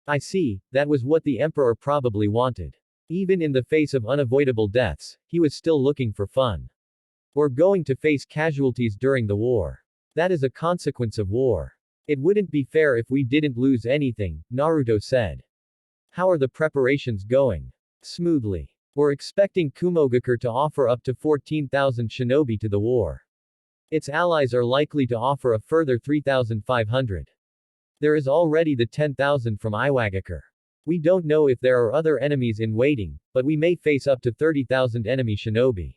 I see, that was what the emperor probably wanted. Even in the face of unavoidable deaths, he was still looking for fun. We're going to face casualties during the war. That is a consequence of war. It wouldn't be fair if we didn't lose anything, Naruto said. How are the preparations going? Smoothly. We're expecting Kumogakure to offer up to 14,000 shinobi to the war. Its allies are likely to offer a further 3,500. There is already the 10,000 from Iwagakure. We don't know if there are other enemies in waiting, but we may face up to 30,000 enemy shinobi.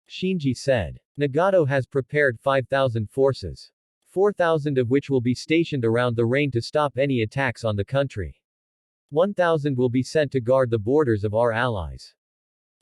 Shinji said. Nagato has prepared 5,000 forces. 4,000 of which will be stationed around the reign to stop any attacks on the country. 1,000 will be sent to guard the borders of our allies.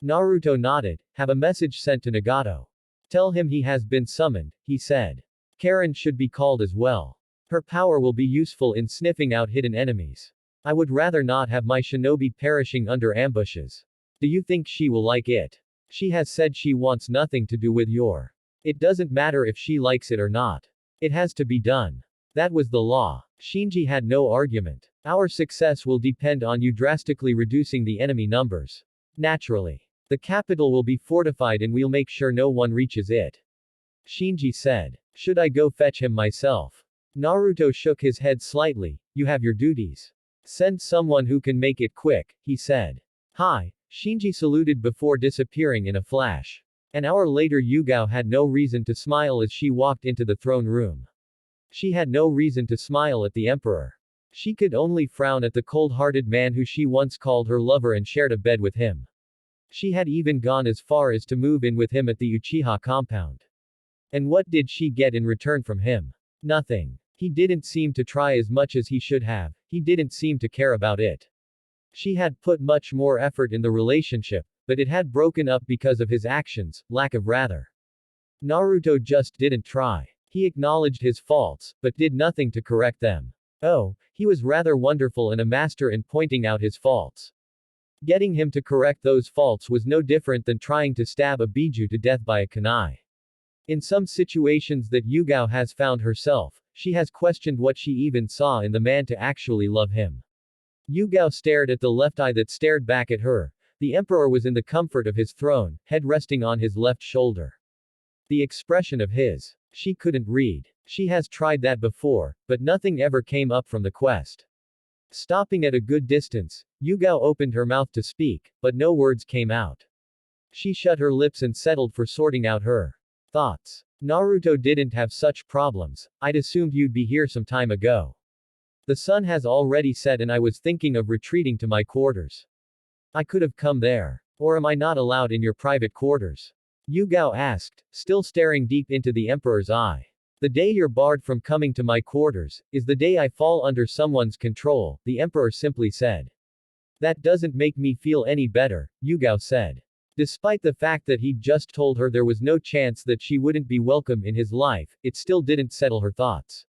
Naruto nodded. Have a message sent to Nagato. Tell him he has been summoned, he said. Karen should be called as well. Her power will be useful in sniffing out hidden enemies. I would rather not have my shinobi perishing under ambushes. Do you think she will like it? She has said she wants nothing to do with your. It doesn't matter if she likes it or not. It has to be done. That was the law. Shinji had no argument. Our success will depend on you drastically reducing the enemy numbers. Naturally. The capital will be fortified and we'll make sure no one reaches it. Shinji said. Should I go fetch him myself? Naruto shook his head slightly. You have your duties. Send someone who can make it quick, he said. Hi. Shinji saluted before disappearing in a flash. An hour later Yugao had no reason to smile as she walked into the throne room. She had no reason to smile at the emperor. She could only frown at the cold-hearted man who she once called her lover and shared a bed with him. She had even gone as far as to move in with him at the Uchiha compound. And what did she get in return from him? Nothing. He didn't seem to try as much as he should have, he didn't seem to care about it. She had put much more effort in the relationship, but it had broken up because of his actions, lack of rather. Naruto just didn't try. He acknowledged his faults, but did nothing to correct them. Oh, he was rather wonderful and a master in pointing out his faults. Getting him to correct those faults was no different than trying to stab a biju to death by a kunai. In some situations that Yugao has found herself, she has questioned what she even saw in the man to actually love him. Yugao stared at the left eye that stared back at her. The emperor was in the comfort of his throne, head resting on his left shoulder. The expression of his. She couldn't read. She has tried that before, but nothing ever came up from the quest. Stopping at a good distance, Yugao opened her mouth to speak, but no words came out. She shut her lips and settled for sorting out her thoughts. Naruto didn't have such problems. I'd assumed you'd be here some time ago. The sun has already set and I was thinking of retreating to my quarters. I could have come there. Or am I not allowed in your private quarters? Yugao asked, still staring deep into the emperor's eye. The day you're barred from coming to my quarters, is the day I fall under someone's control, the emperor simply said. That doesn't make me feel any better, Yugao said. Despite the fact that he'd just told her there was no chance that she wouldn't be welcome in his life, it still didn't settle her thoughts.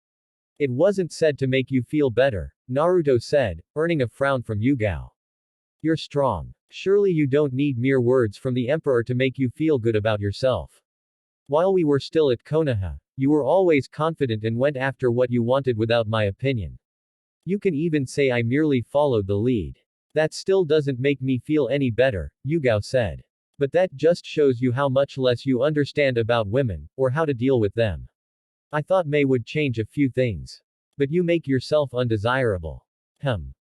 It wasn't said to make you feel better, Naruto said, earning a frown from Yugao. You're strong. Surely you don't need mere words from the emperor to make you feel good about yourself. While we were still at Konoha, you were always confident and went after what you wanted without my opinion. You can even say I merely followed the lead. That still doesn't make me feel any better, Yugao said. But that just shows you how much less you understand about women, or how to deal with them. I thought May would change a few things. But you make yourself undesirable.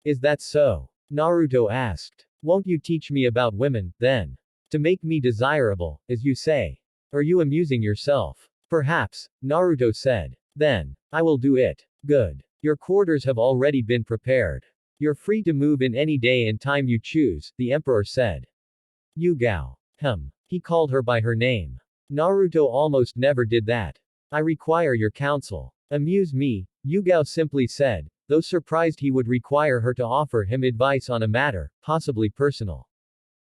Is that so? Naruto asked. Won't you teach me about women, then? To make me desirable, as you say. Are you amusing yourself? Perhaps, Naruto said. Then, I will do it. Good. Your quarters have already been prepared. You're free to move in any day and time you choose, the emperor said. Yugao. He called her by her name. Naruto almost never did that. I require your counsel. Amuse me, Yugao simply said, though surprised he would require her to offer him advice on a matter, possibly personal.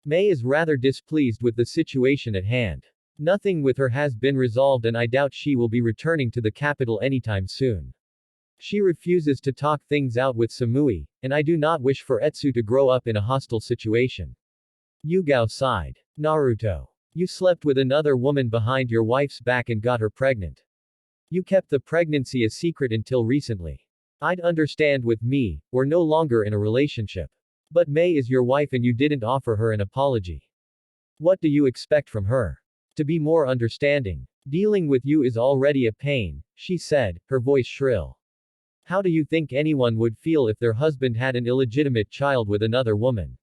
May is rather displeased with the situation at hand. Nothing with her has been resolved and I doubt she will be returning to the capital anytime soon. She refuses to talk things out with Samui, and I do not wish for Etsu to grow up in a hostile situation. Yugao sighed. Naruto. You slept with another woman behind your wife's back and got her pregnant. You kept the pregnancy a secret until recently. I'd understand with me, we're no longer in a relationship. But May is your wife and you didn't offer her an apology. What do you expect from her? To be more understanding. Dealing with you is already a pain, she said, her voice shrill. How do you think anyone would feel if their husband had an illegitimate child with another woman?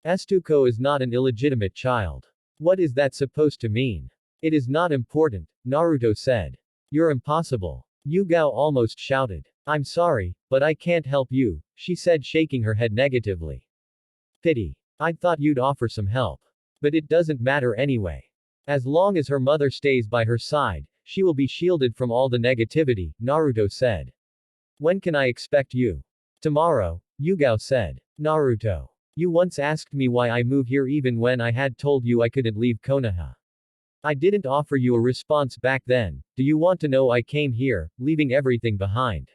Estuko is not an illegitimate child. What is that supposed to mean? It is not important, Naruto said. You're impossible. Yugao almost shouted. I'm sorry, but I can't help you, she said, shaking her head negatively. Pity. I'd thought you'd offer some help. But it doesn't matter anyway. As long as her mother stays by her side, she will be shielded from all the negativity, Naruto said. When can I expect you? Tomorrow, Yugao said. Naruto. You once asked me why I move here even when I had told you I couldn't leave Konoha. I didn't offer you a response back then. Do you want to know I came here, leaving everything behind?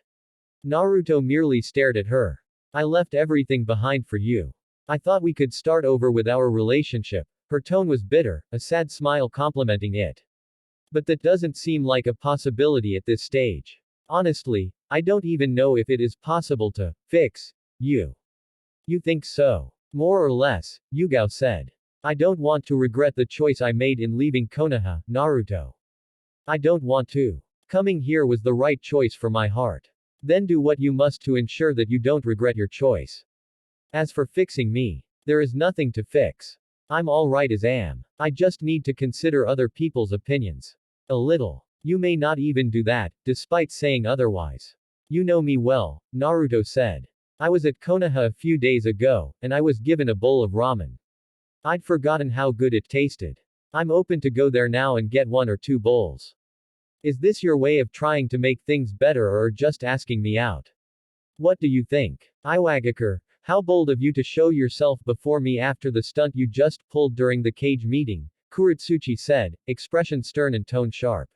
Naruto merely stared at her. I left everything behind for you. I thought we could start over with our relationship. Her tone was bitter, a sad smile complementing it. But that doesn't seem like a possibility at this stage. Honestly, I don't even know if it is possible to fix you. You think so? More or less, Yugao said. I don't want to regret the choice I made in leaving Konoha, Naruto. I don't want to. Coming here was the right choice for my heart. Then do what you must to ensure that you don't regret your choice. As for fixing me, there is nothing to fix. I'm alright as am. I just need to consider other people's opinions. A little. You may not even do that, despite saying otherwise. You know me well, Naruto said. I was at Konoha a few days ago, and I was given a bowl of ramen. I'd forgotten how good it tasted. I'm open to go there now and get 1 or 2 bowls. Is this your way of trying to make things better or just asking me out? What do you think? Iwagakure, how bold of you to show yourself before me after the stunt you just pulled during the cage meeting, Kuretsuchi said, expression stern and tone sharp.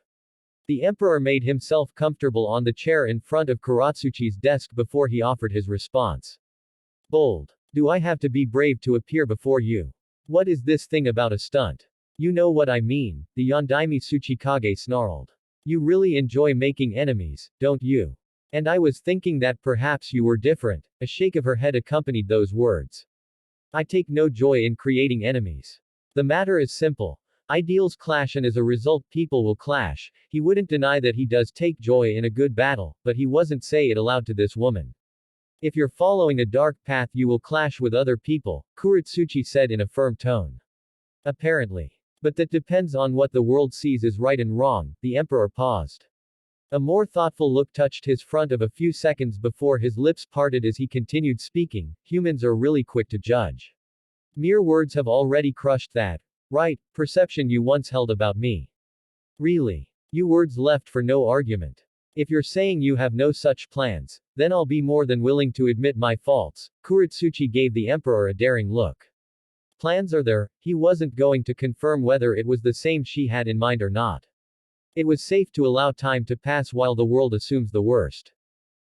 The emperor made himself comfortable on the chair in front of Kuretsuchi's desk before he offered his response. Bold. Do I have to be brave to appear before you? What is this thing about a stunt? You know what I mean, the Yondaime Tsuchikage snarled. You really enjoy making enemies, don't you? And I was thinking that perhaps you were different, a shake of her head accompanied those words. I take no joy in creating enemies. The matter is simple. Ideals clash and as a result people will clash. He wouldn't deny that he does take joy in a good battle, but he wasn't say it aloud to this woman. If you're following a dark path you will clash with other people, Kuretsuchi said in a firm tone. Apparently. But that depends on what the world sees as right and wrong, the emperor paused. A more thoughtful look touched his front of a few seconds before his lips parted as he continued speaking. Humans are really quick to judge. Mere words have already crushed that, right, perception you once held about me. Really. You words left for no argument. If you're saying you have no such plans, then I'll be more than willing to admit my faults. Kuretsuchi gave the emperor a daring look. Plans are there, he wasn't going to confirm whether it was the same she had in mind or not. It was safe to allow time to pass while the world assumes the worst.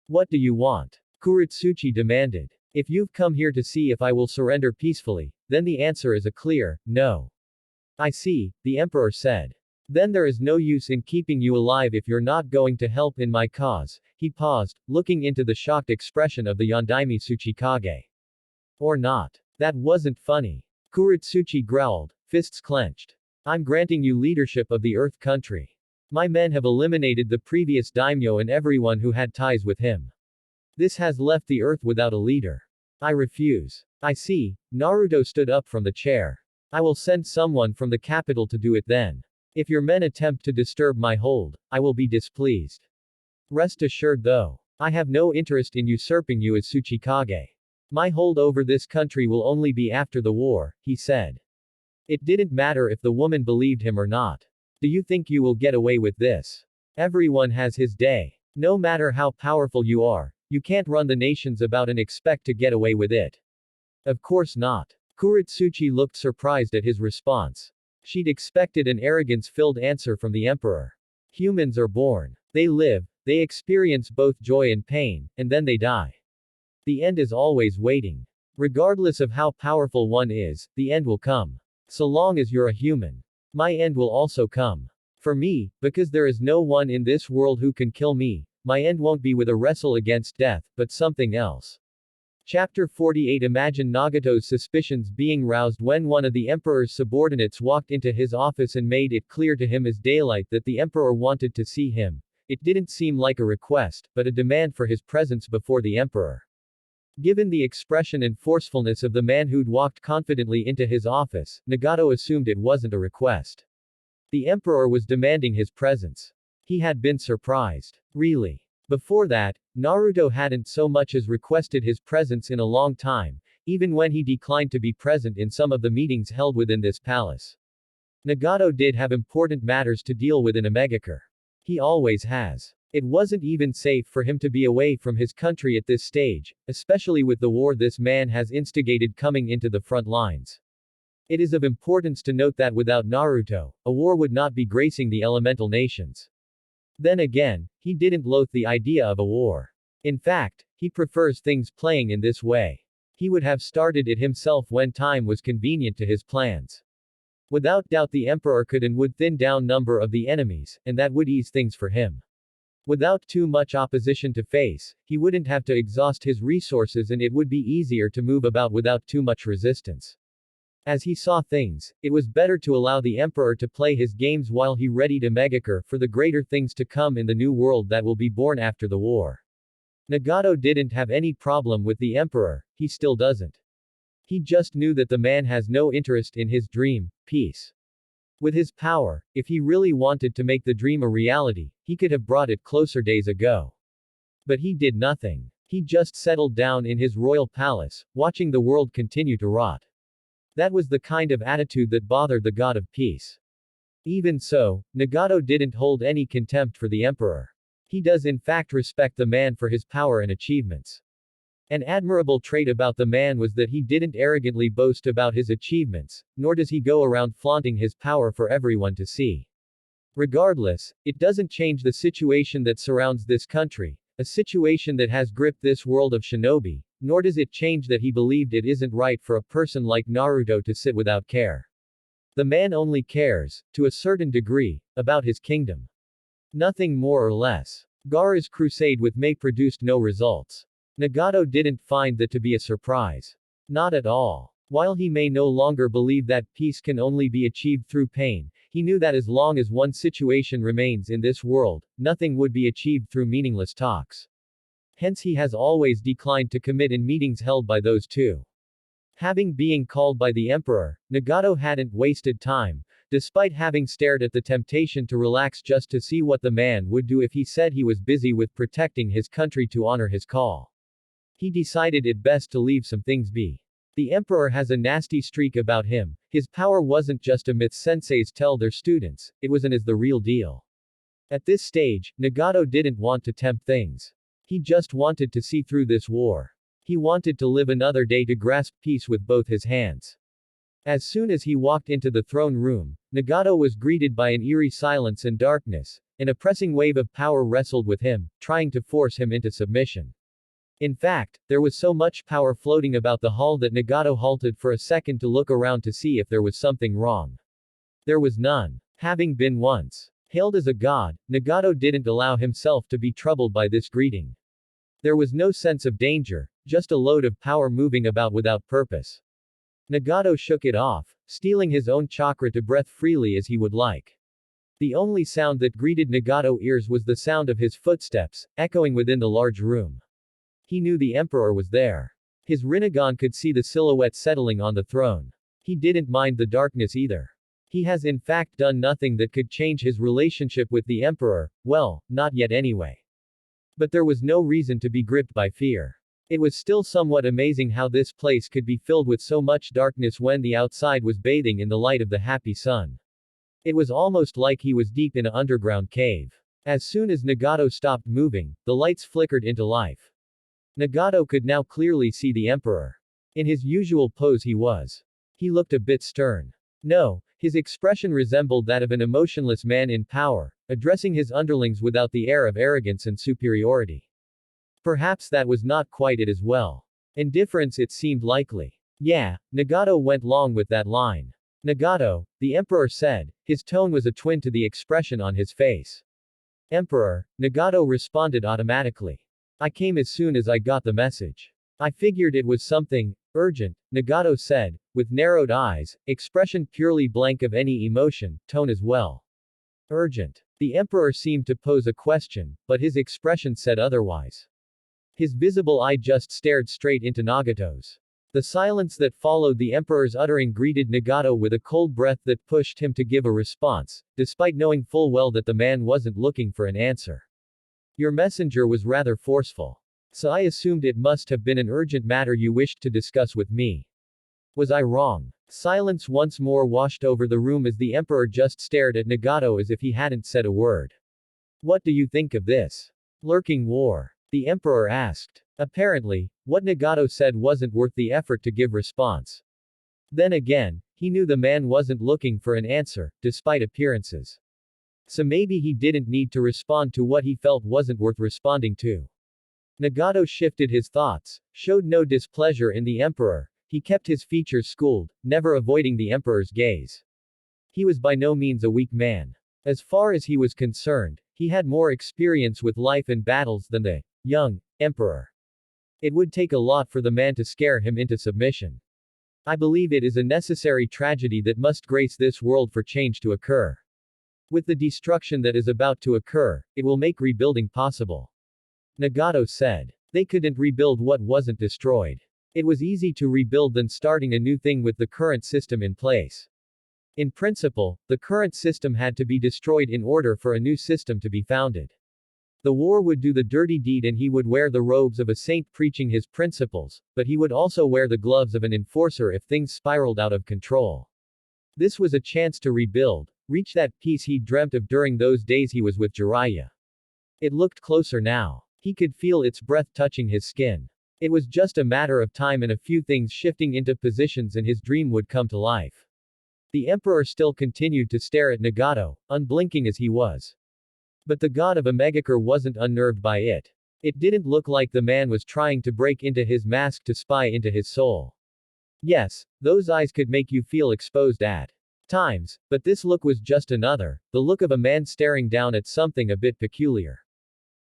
What do you want? Kuretsuchi demanded. If you've come here to see if I will surrender peacefully, then the answer is a clear, no. I see, the emperor said. Then there is no use in keeping you alive if you're not going to help in my cause. He paused, looking into the shocked expression of the Yondaime Tsuchikage. Or not. That wasn't funny. Kuretsuchi growled, fists clenched. I'm granting you leadership of the Earth country. My men have eliminated the previous daimyo and everyone who had ties with him. This has left the Earth without a leader. I refuse. I see. Naruto stood up from the chair. I will send someone from the capital to do it then. If your men attempt to disturb my hold, I will be displeased. Rest assured though, I have no interest in usurping you as Tsuchikage. My hold over this country will only be after the war, he said. It didn't matter if the woman believed him or not. Do you think you will get away with this? Everyone has his day. No matter how powerful you are, you can't run the nations about and expect to get away with it. Of course not. Kuretsuchi looked surprised at his response. She'd expected an arrogance-filled answer from the emperor. Humans are born. They live, they experience both joy and pain, and then they die. The end is always waiting. Regardless of how powerful one is, the end will come. So long as you're a human. My end will also come. For me, because there is no one in this world who can kill me, my end won't be with a wrestle against death, but something else. Chapter 48. Imagine Nagato's suspicions being roused when one of the emperor's subordinates walked into his office and made it clear to him as daylight that the emperor wanted to see him. It didn't seem like a request, but a demand for his presence before the emperor. Given the expression and forcefulness of the man who'd walked confidently into his office, Nagato assumed it wasn't a request. The emperor was demanding his presence. He had been surprised. Really. Before that, Naruto hadn't so much as requested his presence in a long time, even when he declined to be present in some of the meetings held within this palace. Nagato did have important matters to deal with in Omegakure. He always has. It wasn't even safe for him to be away from his country at this stage, especially with the war this man has instigated coming into the front lines. It is of importance to note that without Naruto, a war would not be gracing the elemental nations. Then again, he didn't loathe the idea of a war. In fact, he prefers things playing in this way. He would have started it himself when time was convenient to his plans. Without doubt the emperor could and would thin down number of the enemies, and that would ease things for him. Without too much opposition to face, he wouldn't have to exhaust his resources and it would be easier to move about without too much resistance. As he saw things, it was better to allow the emperor to play his games while he readied Omegakure for the greater things to come in the new world that will be born after the war. Nagato didn't have any problem with the emperor, he still doesn't. He just knew that the man has no interest in his dream, peace. With his power, if he really wanted to make the dream a reality, he could have brought it closer days ago. But he did nothing. He just settled down in his royal palace, watching the world continue to rot. That was the kind of attitude that bothered the god of peace. Even so, Nagato didn't hold any contempt for the emperor. He does in fact respect the man for his power and achievements. An admirable trait about the man was that he didn't arrogantly boast about his achievements, nor does he go around flaunting his power for everyone to see. Regardless, it doesn't change the situation that surrounds this country, a situation that has gripped this world of shinobi, nor does it change that he believed it isn't right for a person like Naruto to sit without care. The man only cares, to a certain degree, about his kingdom. Nothing more or less. Gaara's crusade with Mei produced no results. Nagato didn't find that to be a surprise. Not at all. While he may no longer believe that peace can only be achieved through pain, he knew that as long as one situation remains in this world, nothing would be achieved through meaningless talks. Hence he has always declined to commit in meetings held by those two. Having being called by the emperor, Nagato hadn't wasted time, despite having stared at the temptation to relax just to see what the man would do if he said he was busy with protecting his country to honor his call. He decided it best to leave some things be. The emperor has a nasty streak about him, his power wasn't just a myth senseis tell their students, it was the real deal. At this stage, Nagato didn't want to tempt things. He just wanted to see through this war. He wanted to live another day to grasp peace with both his hands. As soon as he walked into the throne room, Nagato was greeted by an eerie silence and darkness. An oppressing wave of power wrestled with him, trying to force him into submission. In fact, there was so much power floating about the hall that Nagato halted for a second to look around to see if there was something wrong. There was none. Having been once hailed as a god, Nagato didn't allow himself to be troubled by this greeting. There was no sense of danger, just a load of power moving about without purpose. Nagato shook it off, stealing his own chakra to breathe freely as he would like. The only sound that greeted Nagato ears was the sound of his footsteps, echoing within the large room. He knew the emperor was there. His Rinnegan could see the silhouette settling on the throne. He didn't mind the darkness either. He has in fact done nothing that could change his relationship with the emperor, well, not yet anyway. But there was no reason to be gripped by fear. It was still somewhat amazing how this place could be filled with so much darkness when the outside was bathing in the light of the happy sun. It was almost like he was deep in an underground cave. As soon as Nagato stopped moving, the lights flickered into life. Nagato could now clearly see the emperor. In his usual pose he looked a bit stern. No, his expression resembled that of an emotionless man in power, addressing his underlings without the air of arrogance and superiority. Perhaps that was not quite it as well. Indifference it seemed likely. Yeah, Nagato went along with that line. Nagato, the emperor said, his tone was a twin to the expression on his face. Emperor, Nagato responded automatically. I came as soon as I got the message. I figured it was something urgent, Nagato said, with narrowed eyes, expression purely blank of any emotion, tone as well. Urgent. The emperor seemed to pose a question, but his expression said otherwise. His visible eye just stared straight into Nagato's. The silence that followed the emperor's uttering greeted Nagato with a cold breath that pushed him to give a response, despite knowing full well that the man wasn't looking for an answer. Your messenger was rather forceful. So I assumed it must have been an urgent matter you wished to discuss with me. Was I wrong? Silence once more washed over the room as the emperor just stared at Nagato as if he hadn't said a word. What do you think of this? Lurking war? The emperor asked. Apparently, what Nagato said wasn't worth the effort to give response. Then again, he knew the man wasn't looking for an answer, despite appearances. So maybe he didn't need to respond to what he felt wasn't worth responding to. Nagato shifted his thoughts, showed no displeasure in the emperor, he kept his features schooled, never avoiding the emperor's gaze. He was by no means a weak man. As far as he was concerned, he had more experience with life and battles than the young emperor. It would take a lot for the man to scare him into submission. I believe it is a necessary tragedy that must grace this world for change to occur. With the destruction that is about to occur, it will make rebuilding possible. Nagato said. They couldn't rebuild what wasn't destroyed. It was easy to rebuild than starting a new thing with the current system in place. In principle, the current system had to be destroyed in order for a new system to be founded. The war would do the dirty deed and he would wear the robes of a saint preaching his principles, but he would also wear the gloves of an enforcer if things spiraled out of control. This was a chance to rebuild, reach that peace he dreamt of during those days he was with Jiraiya. It looked closer now. He could feel its breath touching his skin. It was just a matter of time and a few things shifting into positions and his dream would come to life. The emperor still continued to stare at Nagato, unblinking as he was. But the god of Omegakure wasn't unnerved by it. It didn't look like the man was trying to break into his mask to spy into his soul. Yes, those eyes could make you feel exposed at times, but this look was just another, the look of a man staring down at something a bit peculiar.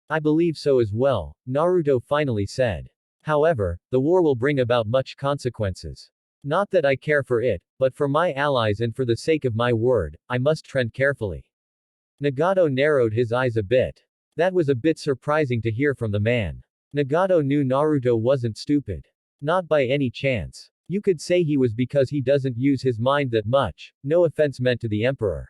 I believe so as well, Naruto finally said. However, the war will bring about much consequences. Not that I care for it, but for my allies and for the sake of my word, I must tread carefully. Nagato narrowed his eyes a bit. That was a bit surprising to hear from the man. Nagato knew Naruto wasn't stupid. Not by any chance. You could say he was because he doesn't use his mind that much, no offense meant to the emperor.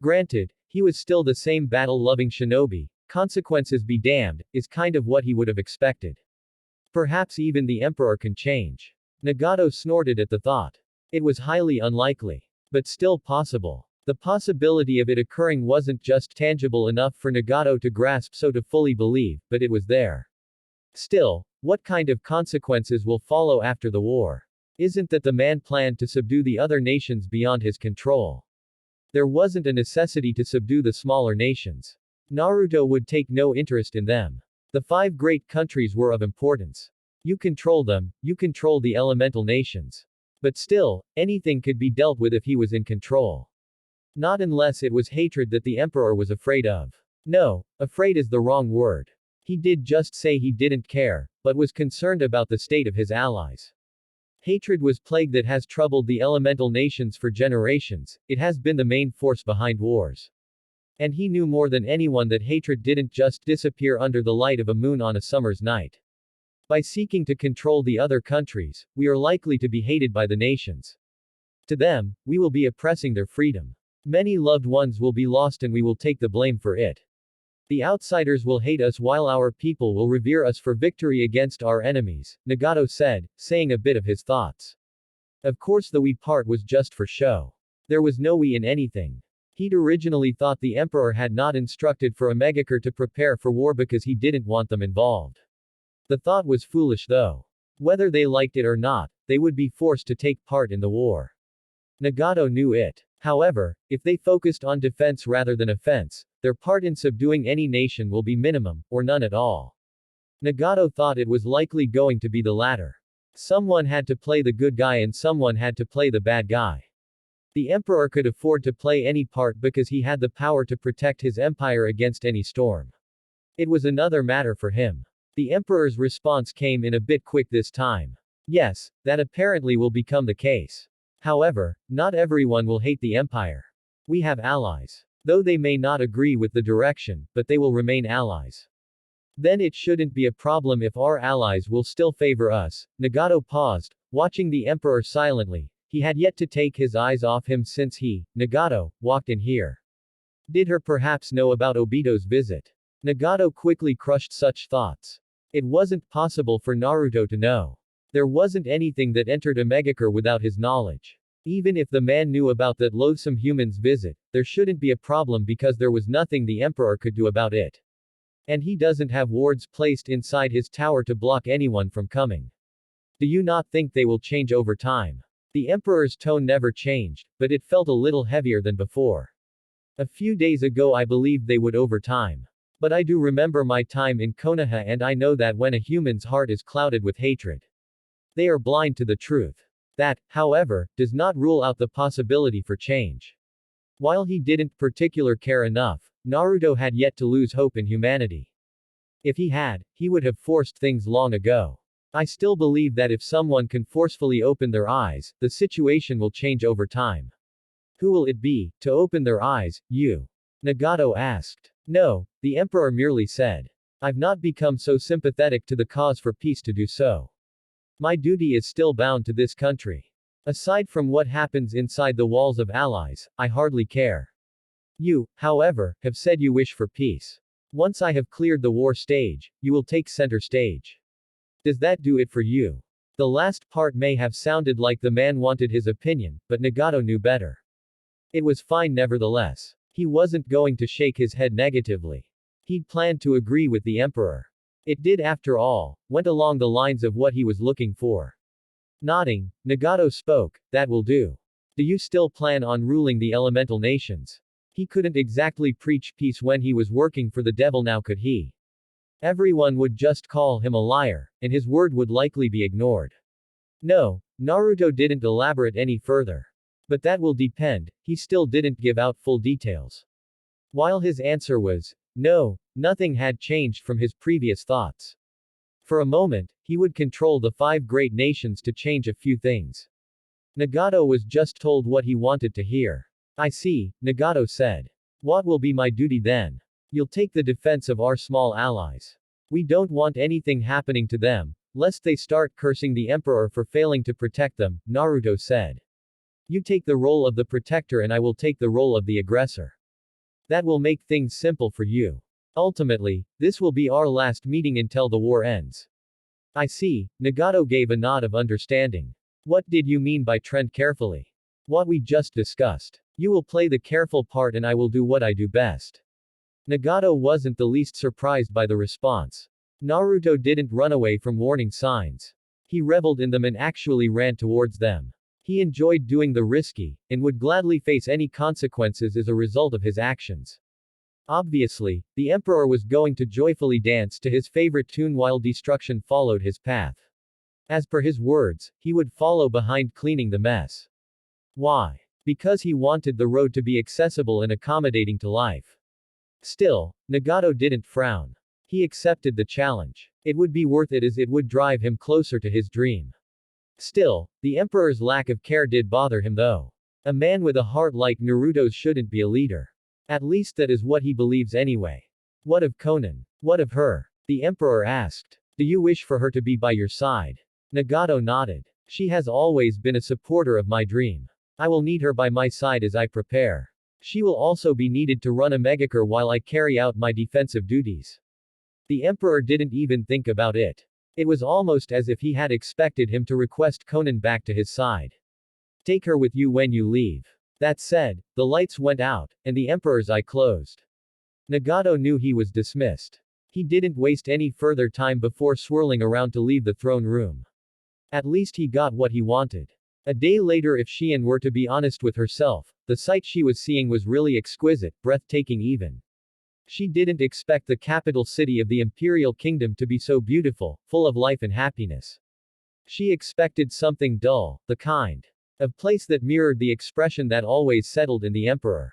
Granted, he was still the same battle-loving shinobi, consequences be damned, is kind of what he would have expected. Perhaps even the emperor can change. Nagato snorted at the thought. It was highly unlikely. But still possible. The possibility of it occurring wasn't just tangible enough for Nagato to grasp so to fully believe, but it was there. Still, what kind of consequences will follow after the war? Isn't that the man planned to subdue the other nations beyond his control? There wasn't a necessity to subdue the smaller nations. Naruto would take no interest in them. The 5 great countries were of importance. You control them, you control the elemental nations. But still, anything could be dealt with if he was in control. Not unless it was hatred that the emperor was afraid of. No, afraid is the wrong word. He did just say he didn't care, but was concerned about the state of his allies. Hatred was plague that has troubled the elemental nations for generations, it has been the main force behind wars. And he knew more than anyone that hatred didn't just disappear under the light of a moon on a summer's night. By seeking to control the other countries, we are likely to be hated by the nations. To them, we will be oppressing their freedom. Many loved ones will be lost and we will take the blame for it. The outsiders will hate us while our people will revere us for victory against our enemies, Nagato said, saying a bit of his thoughts. Of course the we part was just for show. There was no we in anything. He'd originally thought the emperor had not instructed for Omegakure to prepare for war because he didn't want them involved. The thought was foolish though. Whether they liked it or not, they would be forced to take part in the war. Nagato knew it. However, if they focused on defense rather than offense, their part in subduing any nation will be minimum, or none at all. Nagato thought it was likely going to be the latter. Someone had to play the good guy and someone had to play the bad guy. The emperor could afford to play any part because he had the power to protect his empire against any storm. It was another matter for him. The emperor's response came in a bit quick this time. Yes, that apparently will become the case. However, not everyone will hate the empire. We have allies. Though they may not agree with the direction, but they will remain allies. Then it shouldn't be a problem if our allies will still favor us. Nagato paused, watching the emperor silently. He had yet to take his eyes off him since he, Nagato, walked in here. Did her perhaps know about Obito's visit? Nagato quickly crushed such thoughts. It wasn't possible for Naruto to know. There wasn't anything that entered Omegakure without his knowledge. Even if the man knew about that loathsome human's visit, there shouldn't be a problem because there was nothing the emperor could do about it. And he doesn't have wards placed inside his tower to block anyone from coming. Do you not think they will change over time? The emperor's tone never changed, but it felt a little heavier than before. A few days ago I believed they would over time. But I do remember my time in Konoha and I know that when a human's heart is clouded with hatred, they are blind to the truth. That, however, does not rule out the possibility for change. While he didn't particularly care enough, Naruto had yet to lose hope in humanity. If he had, he would have forced things long ago. I still believe that if someone can forcefully open their eyes, the situation will change over time. Who will it be, to open their eyes, you? Nagato asked. No, the emperor merely said. I've not become so sympathetic to the cause for peace to do so. My duty is still bound to this country. Aside from what happens inside the walls of allies, I hardly care. You, however, have said you wish for peace. Once I have cleared the war stage, you will take center stage. Does that do it for you? The last part may have sounded like the man wanted his opinion, but Nagato knew better. It was fine nevertheless. He wasn't going to shake his head negatively. He'd planned to agree with the emperor. It did after all, went along the lines of what he was looking for. Nodding, Nagato spoke, that will do. Do you still plan on ruling the elemental nations? He couldn't exactly preach peace when he was working for the devil, now could he? Everyone would just call him a liar, and his word would likely be ignored. No, Naruto didn't elaborate any further. But that will depend, he still didn't give out full details. While his answer was, no, nothing had changed from his previous thoughts. For a moment, he would control the 5 great nations to change a few things. Nagato was just told what he wanted to hear. I see, Nagato said. What will be my duty then? You'll take the defense of our small allies. We don't want anything happening to them, lest they start cursing the emperor for failing to protect them, Naruto said. You take the role of the protector and I will take the role of the aggressor. That will make things simple for you. Ultimately, this will be our last meeting until the war ends. I see, Nagato gave a nod of understanding. What did you mean by tread carefully? What we just discussed. You will play the careful part and I will do what I do best. Nagato wasn't the least surprised by the response. Naruto didn't run away from warning signs. He reveled in them and actually ran towards them. He enjoyed doing the risky, and would gladly face any consequences as a result of his actions. Obviously, the emperor was going to joyfully dance to his favorite tune while destruction followed his path. As per his words, he would follow behind cleaning the mess. Why? Because he wanted the road to be accessible and accommodating to life. Still, Nagato didn't frown. He accepted the challenge. It would be worth it as it would drive him closer to his dream. Still, the emperor's lack of care did bother him though. A man with a heart like Naruto's shouldn't be a leader. At least that is what he believes anyway. What of Conan? What of her? The emperor asked. Do you wish for her to be by your side? Nagato nodded. She has always been a supporter of my dream. I will need her by my side as I prepare. She will also be needed to run a megacure while I carry out my defensive duties. The emperor didn't even think about it. It was almost as if he had expected him to request Conan back to his side. Take her with you when you leave. That said, the lights went out, and the emperor's eye closed. Nagato knew he was dismissed. He didn't waste any further time before swirling around to leave the throne room. At least he got what he wanted. A day later, if Xian were to be honest with herself, the sight she was seeing was really exquisite, breathtaking even. She didn't expect the capital city of the Imperial Kingdom to be so beautiful, full of life and happiness. She expected something dull, the kind of place that mirrored the expression that always settled in the emperor.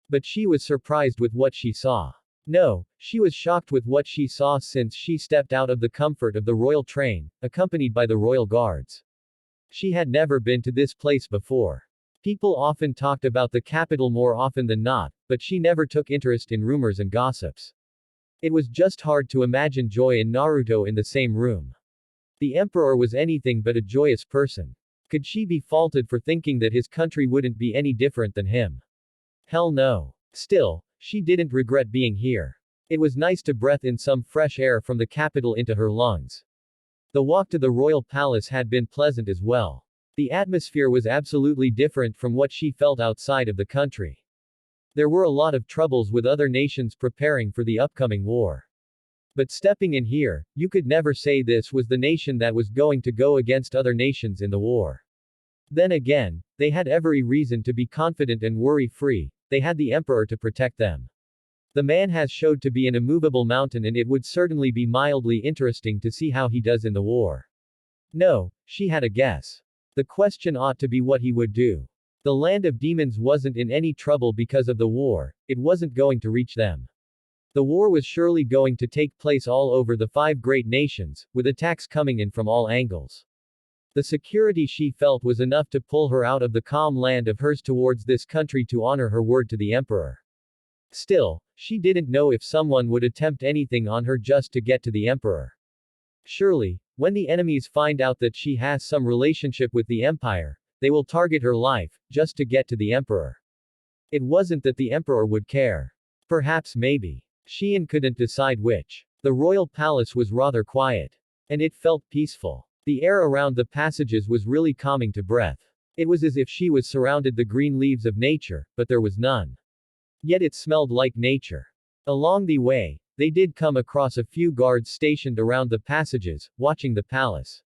But she was surprised with what she saw. No, she was shocked with what she saw since she stepped out of the comfort of the royal train, accompanied by the royal guards. She had never been to this place before. People often talked about the capital more often than not, but she never took interest in rumors and gossips. It was just hard to imagine Joy and Naruto in the same room. The emperor was anything but a joyous person. Could she be faulted for thinking that his country wouldn't be any different than him? Hell no. Still, she didn't regret being here. It was nice to breathe in some fresh air from the capital into her lungs. The walk to the royal palace had been pleasant as well. The atmosphere was absolutely different from what she felt outside of the country. There were a lot of troubles with other nations preparing for the upcoming war. But stepping in here, you could never say this was the nation that was going to go against other nations in the war. Then again, they had every reason to be confident and worry-free. They had the emperor to protect them. The man has showed to be an immovable mountain, and it would certainly be mildly interesting to see how he does in the war. No, she had a guess. The question ought to be what he would do. The land of demons wasn't in any trouble because of the war, it wasn't going to reach them. The war was surely going to take place all over the 5 great nations, with attacks coming in from all angles. The security she felt was enough to pull her out of the calm land of hers towards this country to honor her word to the emperor. Still, she didn't know if someone would attempt anything on her just to get to the emperor. Surely, when the enemies find out that she has some relationship with the empire, they will target her life, just to get to the emperor. It wasn't that the emperor would care. Perhaps maybe. Xian couldn't decide which. The royal palace was rather quiet. And it felt peaceful. The air around the passages was really calming to breath. It was as if she was surrounded the green leaves of nature, but there was none. Yet it smelled like nature. Along the way, they did come across a few guards stationed around the passages, watching the palace.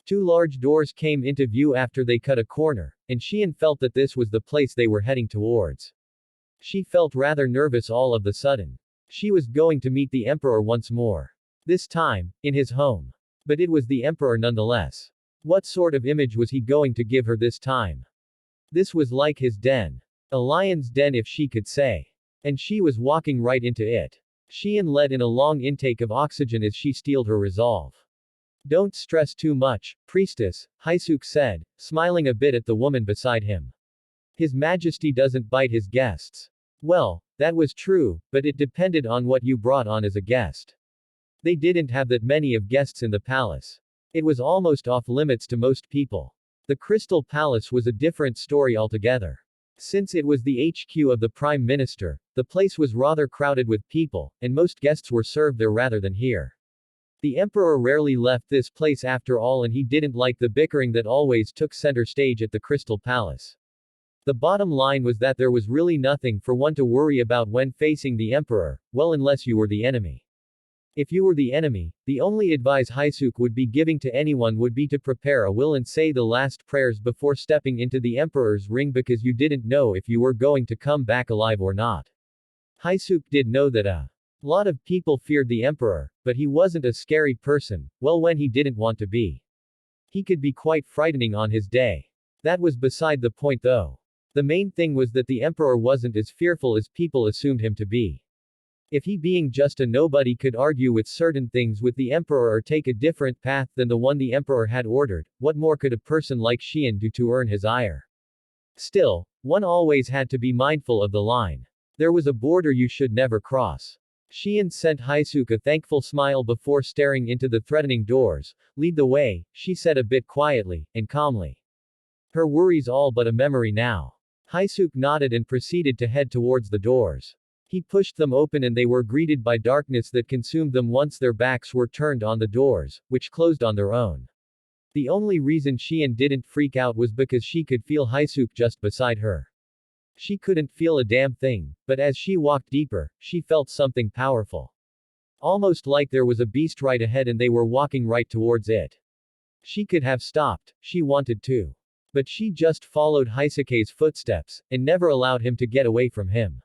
2 large doors came into view after they cut a corner, and Xian felt that this was the place they were heading towards. She felt rather nervous all of the sudden. She was going to meet the emperor once more. This time, in his home. But it was the emperor nonetheless. What sort of image was he going to give her this time? This was like his den. A lion's den, if she could say. And she was walking right into it. Xian let in a long intake of oxygen as she steeled her resolve. Don't stress too much, priestess, Hashirama said, smiling a bit at the woman beside him. His Majesty doesn't bite his guests. Well, that was true, but it depended on what you brought on as a guest. They didn't have that many of guests in the palace. It was almost off limits to most people. The Crystal Palace was a different story altogether. Since it was the HQ of the Prime Minister, the place was rather crowded with people, and most guests were served there rather than here. The emperor rarely left this place after all, and he didn't like the bickering that always took center stage at the Crystal Palace. The bottom line was that there was really nothing for one to worry about when facing the emperor, well, unless you were the enemy. If you were the enemy, the only advice Hashirama would be giving to anyone would be to prepare a will and say the last prayers before stepping into the emperor's ring, because you didn't know if you were going to come back alive or not. Hashirama did know that a lot of people feared the emperor, but he wasn't a scary person, well, when he didn't want to be. He could be quite frightening on his day. That was beside the point though. The main thing was that the emperor wasn't as fearful as people assumed him to be. If he being just a nobody could argue with certain things with the emperor or take a different path than the one the emperor had ordered, what more could a person like Xian do to earn his ire? Still, one always had to be mindful of the line. There was a border you should never cross. Xian sent Haisuke a thankful smile before staring into the threatening doors. Lead the way, she said a bit quietly, and calmly. Her worries all but a memory now. Haisuke nodded and proceeded to head towards the doors. He pushed them open and they were greeted by darkness that consumed them once their backs were turned on the doors, which closed on their own. The only reason Xian didn't freak out was because she could feel Haisuke just beside her. She couldn't feel a damn thing, but as she walked deeper, she felt something powerful. Almost like there was a beast right ahead and they were walking right towards it. She could have stopped, she wanted to. But she just followed Haisuke's footsteps, and never allowed him to get away from him.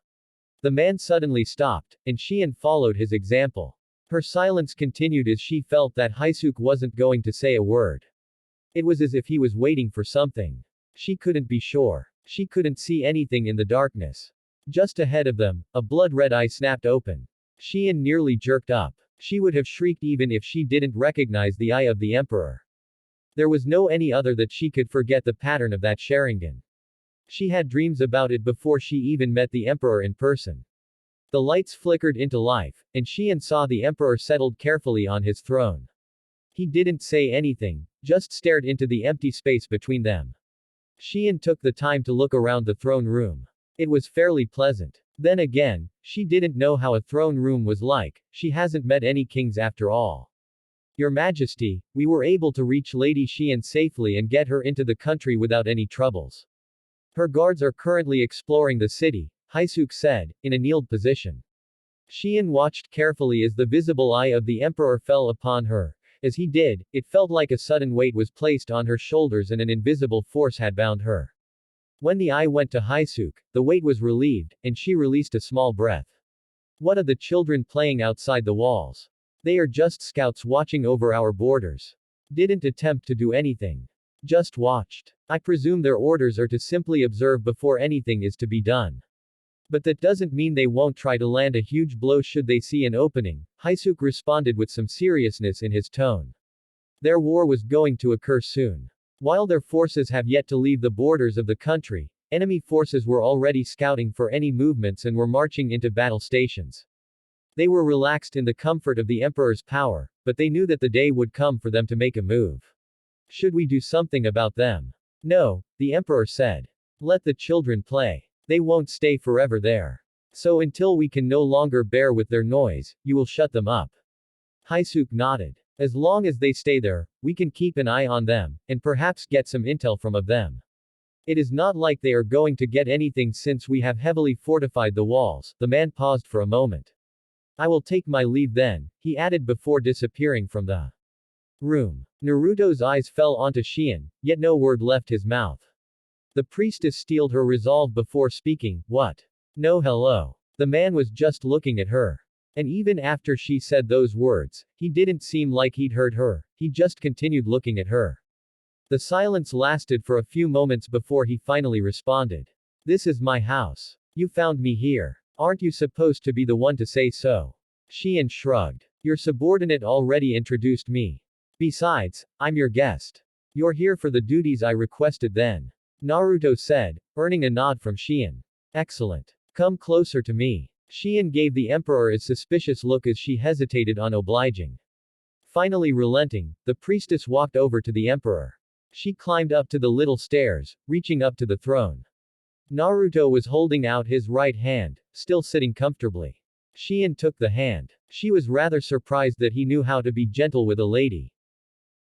The man suddenly stopped, and Xian followed his example. Her silence continued as she felt that Haisuke wasn't going to say a word. It was as if he was waiting for something. She couldn't be sure. She couldn't see anything in the darkness. Just ahead of them, a blood-red eye snapped open. Xian nearly jerked up. She would have shrieked even if she didn't recognize the eye of the emperor. There was no any other that she could forget the pattern of that Sharingan. She had dreams about it before she even met the emperor in person. The lights flickered into life, and Xian saw the emperor settled carefully on his throne. He didn't say anything, just stared into the empty space between them. Xian took the time to look around the throne room. It was fairly pleasant. Then again, she didn't know how a throne room was like, she hasn't met any kings after all. Your Majesty, we were able to reach Lady Xian safely and get her into the country without any troubles. Her guards are currently exploring the city, Haisuke said, in a kneeled position. Xian watched carefully as the visible eye of the emperor fell upon her. As he did, it felt like a sudden weight was placed on her shoulders and an invisible force had bound her. When the eye went to Haisuke, the weight was relieved, and she released a small breath. What are the children playing outside the walls? They are just scouts watching over our borders. Didn't attempt to do anything. Just watched. I presume their orders are to simply observe before anything is to be done. But that doesn't mean they won't try to land a huge blow should they see an opening, Haisuke responded with some seriousness in his tone. Their war was going to occur soon. While their forces have yet to leave the borders of the country, enemy forces were already scouting for any movements and were marching into battle stations. They were relaxed in the comfort of the emperor's power, but they knew that the day would come for them to make a move. Should we do something about them? No, the emperor said. Let the children play. They won't stay forever there. So until we can no longer bear with their noise, you will shut them up. Haisuke nodded. As long as they stay there, we can keep an eye on them, and perhaps get some intel from of them. It is not like they are going to get anything since we have heavily fortified the walls. The man paused for a moment. I will take my leave then, he added before disappearing from the room. Naruto's eyes fell onto Xian, yet no word left his mouth. The priestess steeled her resolve before speaking. What? No hello. The man was just looking at her. And even after she said those words, he didn't seem like he'd heard her, he just continued looking at her. The silence lasted for a few moments before he finally responded. This is my house. You found me here. Aren't you supposed to be the one to say so? Xian shrugged. Your subordinate already introduced me. Besides, I'm your guest. You're here for the duties I requested then. Naruto said, earning a nod from Xian. Excellent. Come closer to me. Xian gave the emperor a suspicious look as she hesitated on obliging. Finally relenting, the priestess walked over to the emperor. She climbed up to the little stairs, reaching up to the throne. Naruto was holding out his right hand, still sitting comfortably. Xian took the hand. She was rather surprised that he knew how to be gentle with a lady.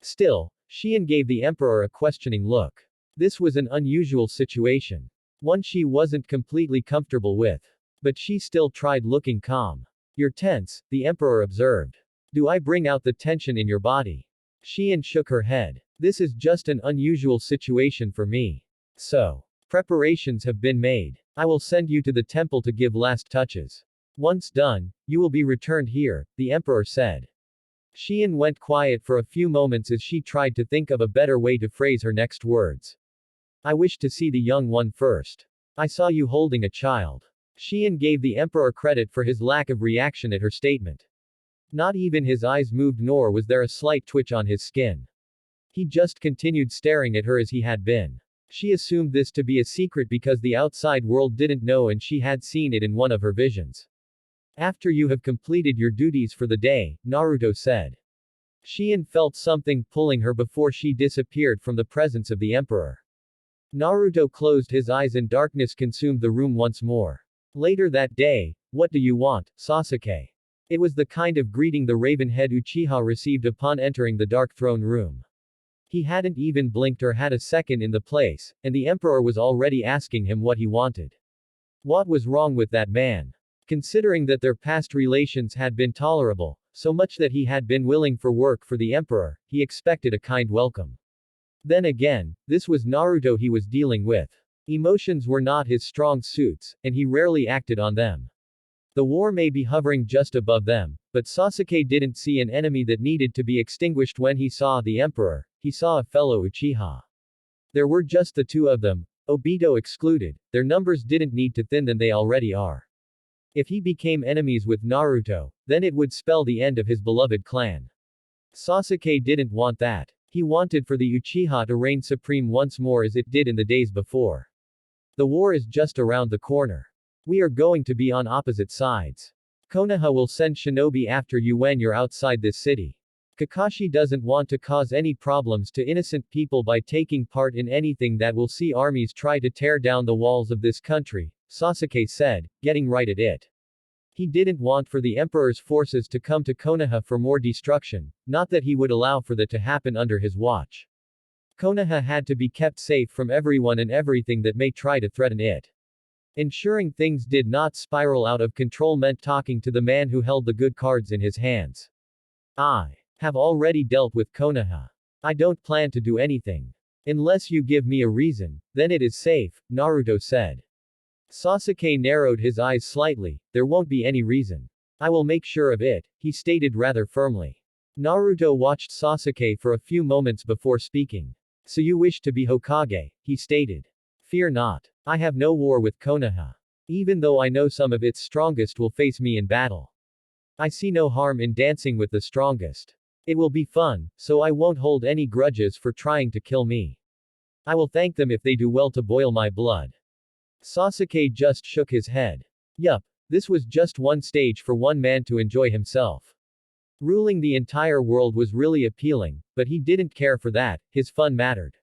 Still, Xian gave the emperor a questioning look. This was an unusual situation. One she wasn't completely comfortable with. But she still tried looking calm. You're tense, the emperor observed. Do I bring out the tension in your body? Xian shook her head. This is just an unusual situation for me. So, preparations have been made. I will send you to the temple to give last touches. Once done, you will be returned here, the emperor said. Xian went quiet for a few moments as she tried to think of a better way to phrase her next words. I wish to see the young one first. I saw you holding a child. Shion gave the emperor credit for his lack of reaction at her statement. Not even his eyes moved, nor was there a slight twitch on his skin. He just continued staring at her as he had been. She assumed this to be a secret because the outside world didn't know and she had seen it in one of her visions. After you have completed your duties for the day, Naruto said. Shion felt something pulling her before she disappeared from the presence of the emperor. Naruto closed his eyes and darkness consumed the room once more. Later that day, "What do you want, Sasuke?" It was the kind of greeting the raven-head Uchiha received upon entering the dark throne room. He hadn't even blinked or had a second in the place, and the emperor was already asking him what he wanted. What was wrong with that man? Considering that their past relations had been tolerable, so much that he had been willing for work for the emperor, he expected a kind welcome. Then again, this was Naruto he was dealing with. Emotions were not his strong suits, and he rarely acted on them. The war may be hovering just above them, but Sasuke didn't see an enemy that needed to be extinguished when he saw the emperor. He saw a fellow Uchiha. There were just the two of them, Obito excluded. Their numbers didn't need to thin than they already are. If he became enemies with Naruto, then it would spell the end of his beloved clan. Sasuke didn't want that. He wanted for the Uchiha to reign supreme once more as it did in the days before. The war is just around the corner. We are going to be on opposite sides. Konoha will send shinobi after you when you're outside this city. Kakashi doesn't want to cause any problems to innocent people by taking part in anything that will see armies try to tear down the walls of this country, Sasuke said, getting right at it. He didn't want for the emperor's forces to come to Konoha for more destruction, not that he would allow for that to happen under his watch. Konoha had to be kept safe from everyone and everything that may try to threaten it. Ensuring things did not spiral out of control meant talking to the man who held the good cards in his hands. I have already dealt with Konoha. I don't plan to do anything. Unless you give me a reason, then it is safe, Naruto said. Sasuke narrowed his eyes slightly. There won't be any reason. I will make sure of it, he stated rather firmly. Naruto watched Sasuke for a few moments before speaking. So you wish to be Hokage, he stated. Fear not. I have no war with Konoha. Even though I know some of its strongest will face me in battle. I see no harm in dancing with the strongest. It will be fun, so I won't hold any grudges for trying to kill me. I will thank them if they do well to boil my blood. Sasuke just shook his head. Yup, this was just one stage for one man to enjoy himself. Ruling the entire world was really appealing, but he didn't care for that, his fun mattered.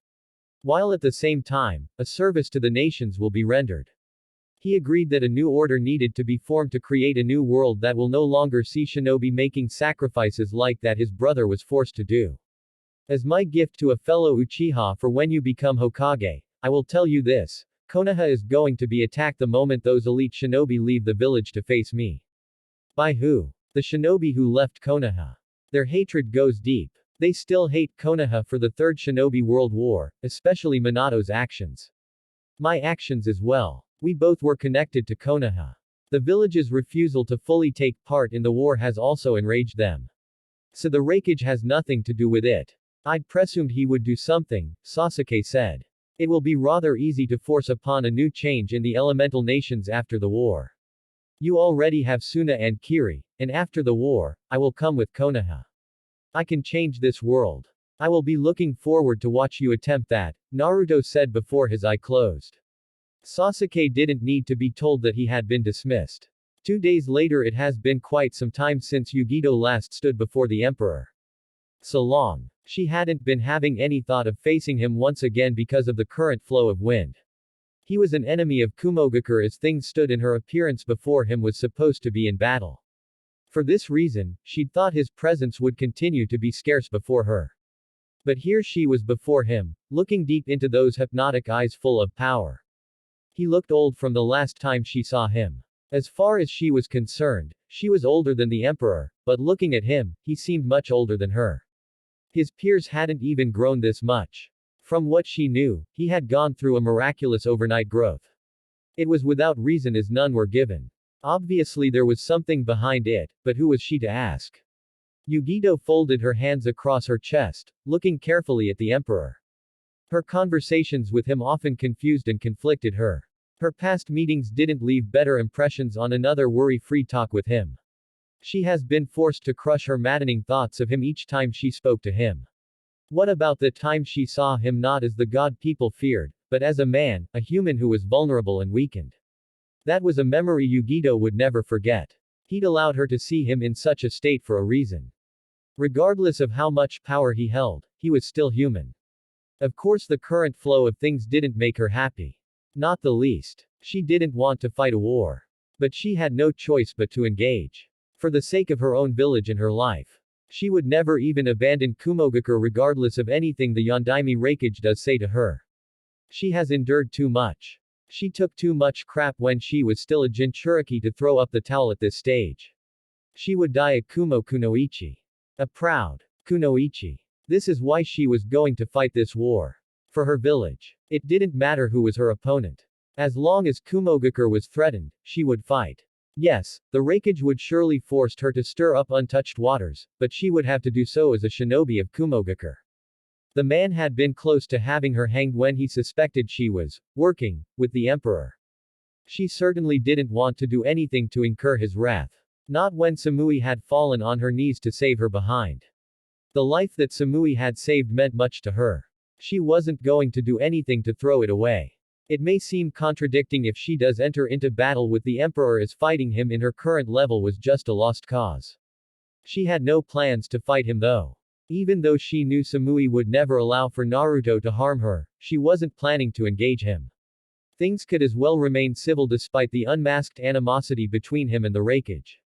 While at the same time, a service to the nations will be rendered. He agreed that a new order needed to be formed to create a new world that will no longer see shinobi making sacrifices like that his brother was forced to do. As my gift to a fellow Uchiha for when you become Hokage, I will tell you this. Konoha is going to be attacked the moment those elite shinobi leave the village to face me. By who? The shinobi who left Konoha. Their hatred goes deep. They still hate Konoha for the Third Shinobi World War, especially Minato's actions. My actions as well. We both were connected to Konoha. The village's refusal to fully take part in the war has also enraged them. So the raikage has nothing to do with it. I'd presumed he would do something, Sasuke said. It will be rather easy to force upon a new change in the elemental nations after the war. You already have Suna and Kiri, and after the war, I will come with Konoha. I can change this world. I will be looking forward to watch you attempt that, Naruto said before his eye closed. Sasuke didn't need to be told that he had been dismissed. 2 days later it has been quite some time since Yugito last stood before the emperor. So long. She hadn't been having any thought of facing him once again because of the current flow of wind. He was an enemy of Kumogakure as things stood and her appearance before him was supposed to be in battle. For this reason, she'd thought his presence would continue to be scarce before her. But here she was before him, looking deep into those hypnotic eyes full of power. He looked old from the last time she saw him. As far as she was concerned, she was older than the emperor, but looking at him, he seemed much older than her. His peers hadn't even grown this much. From what she knew, he had gone through a miraculous overnight growth. It was without reason as none were given. Obviously there was something behind it, but who was she to ask? Yugito folded her hands across her chest, looking carefully at the emperor. Her conversations with him often confused and conflicted her. Her past meetings didn't leave better impressions on another worry-free talk with him. She has been forced to crush her maddening thoughts of him each time she spoke to him. What about the time she saw him not as the god people feared, but as a man, a human who was vulnerable and weakened? That was a memory Yugito would never forget. He'd allowed her to see him in such a state for a reason. Regardless of how much power he held, he was still human. Of course, the current flow of things didn't make her happy. Not the least. She didn't want to fight a war. But she had no choice but to engage. For the sake of her own village and her life. She would never even abandon Kumogakure regardless of anything the Yondaime Reikage does say to her. She has endured too much. She took too much crap when she was still a Jinchuriki to throw up the towel at this stage. She would die a Kumo Kunoichi. A proud Kunoichi. This is why she was going to fight this war. For her village. It didn't matter who was her opponent. As long as Kumogakure was threatened, she would fight. Yes, the Reikage would surely forced her to stir up untouched waters, but she would have to do so as a shinobi of Kumogakure. The man had been close to having her hanged when he suspected she was working with the emperor. She certainly didn't want to do anything to incur his wrath. Not when Samui had fallen on her knees to save her behind. The life that Samui had saved meant much to her. She wasn't going to do anything to throw it away. It may seem contradicting if she does enter into battle with the emperor, as fighting him in her current level was just a lost cause. She had no plans to fight him though. Even though she knew Samui would never allow for Naruto to harm her, she wasn't planning to engage him. Things could as well remain civil despite the unmasked animosity between him and the Reikage.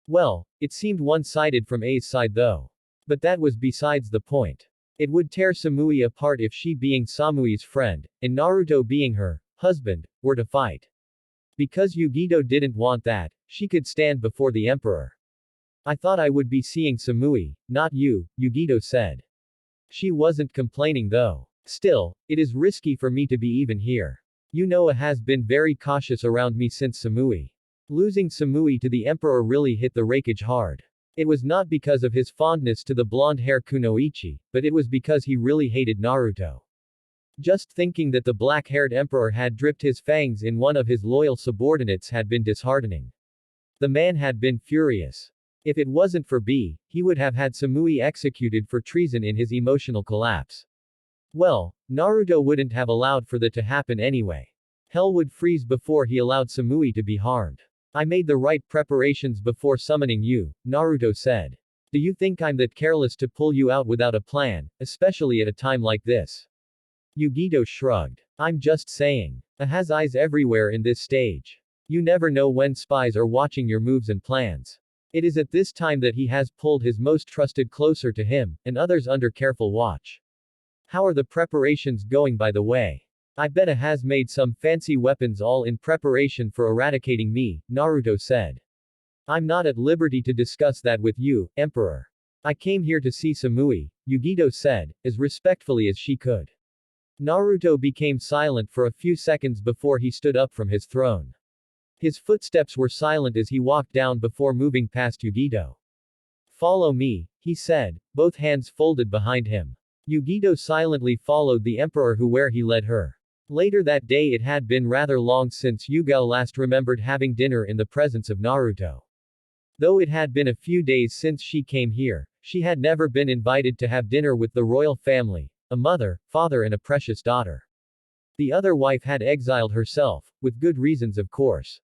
Well, it seemed one-sided from A's side though. But that was besides the point. It would tear Samui apart if she, being Samui's friend, and Naruto being her husband, were to fight. Because Yugito didn't want that, she could stand before the emperor. I thought I would be seeing Samui, not you, Yugito said. She wasn't complaining though. Still, it is risky for me to be even here. Yunoa has been very cautious around me since Samui. Losing Samui to the emperor really hit the Reikage hard. It was not because of his fondness to the blonde-hair Kunoichi, but it was because he really hated Naruto. Just thinking that the black-haired emperor had dripped his fangs in one of his loyal subordinates had been disheartening. The man had been furious. If it wasn't for B, he would have had Samui executed for treason in his emotional collapse. Well, Naruto wouldn't have allowed for that to happen anyway. Hell would freeze before he allowed Samui to be harmed. I made the right preparations before summoning you, Naruto said. Do you think I'm that careless to pull you out without a plan, especially at a time like this? Yugito shrugged. I'm just saying. A has eyes everywhere in this stage. You never know when spies are watching your moves and plans. It is at this time that he has pulled his most trusted closer to him, and others under careful watch. How are the preparations going, by the way? I bet A has made some fancy weapons all in preparation for eradicating me, Naruto said. I'm not at liberty to discuss that with you, Emperor. I came here to see Samui, Yugito said, as respectfully as she could. Naruto became silent for a few seconds before he stood up from his throne. His footsteps were silent as he walked down before moving past Yugito. Follow me, he said, both hands folded behind him. Yugito silently followed the emperor where he led her. Later that day, it had been rather long since Yugao last remembered having dinner in the presence of Naruto. Though it had been a few days since she came here, she had never been invited to have dinner with the royal family, a mother, father and a precious daughter. The other wife had exiled herself, with good reasons of course.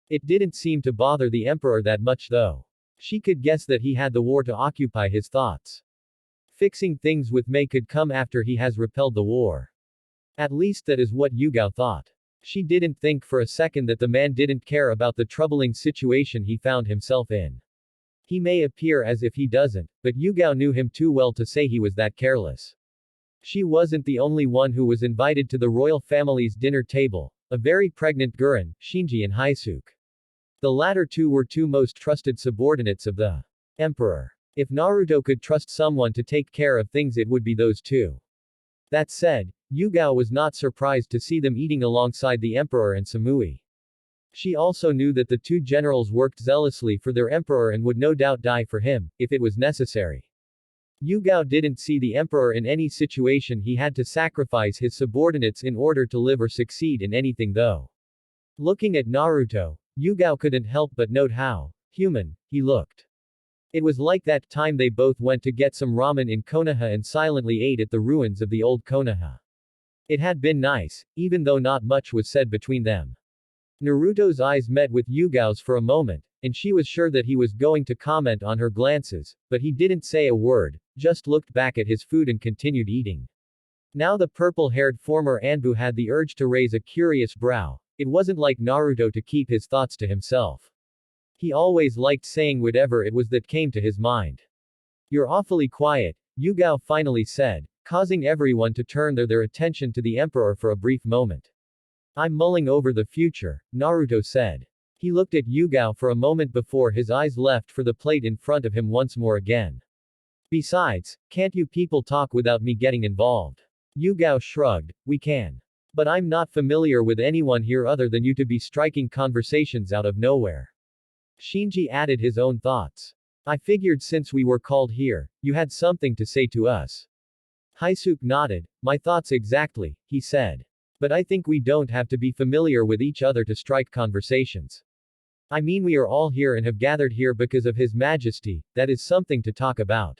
It didn't seem to bother the emperor that much though. She could guess that he had the war to occupy his thoughts. Fixing things with Mei could come after he has repelled the war. At least that is what Yugao thought. She didn't think for a second that the man didn't care about the troubling situation he found himself in. He may appear as if he doesn't, but Yugao knew him too well to say he was that careless. She wasn't the only one who was invited to the royal family's dinner table, a very pregnant Guren, Shinji and Haisuke. The latter two were two most trusted subordinates of the emperor. If Naruto could trust someone to take care of things, it would be those two. That said, Yugao was not surprised to see them eating alongside the emperor and Samui. She also knew that the two generals worked zealously for their emperor and would no doubt die for him, if it was necessary. Yugao didn't see the emperor in any situation he had to sacrifice his subordinates in order to live or succeed in anything though. Looking at Naruto, Yugao couldn't help but note how human he looked. It was like that time they both went to get some ramen in Konoha and silently ate at the ruins of the old Konoha. It had been nice, even though not much was said between them. Naruto's eyes met with Yugao's for a moment, and she was sure that he was going to comment on her glances, but he didn't say a word, just looked back at his food and continued eating. Now the purple-haired former Anbu had the urge to raise a curious brow. It wasn't like Naruto to keep his thoughts to himself. He always liked saying whatever it was that came to his mind. You're awfully quiet, Yugao finally said, causing everyone to turn their attention to the emperor for a brief moment. I'm mulling over the future, Naruto said. He looked at Yugao for a moment before his eyes left for the plate in front of him once more again. Besides, can't you people talk without me getting involved? Yugao shrugged, we can. But I'm not familiar with anyone here other than you to be striking conversations out of nowhere. Shinji added his own thoughts. I figured since we were called here, you had something to say to us. Haisuke nodded, my thoughts exactly, he said. But I think we don't have to be familiar with each other to strike conversations. I mean we are all here and have gathered here because of His Majesty, that is something to talk about.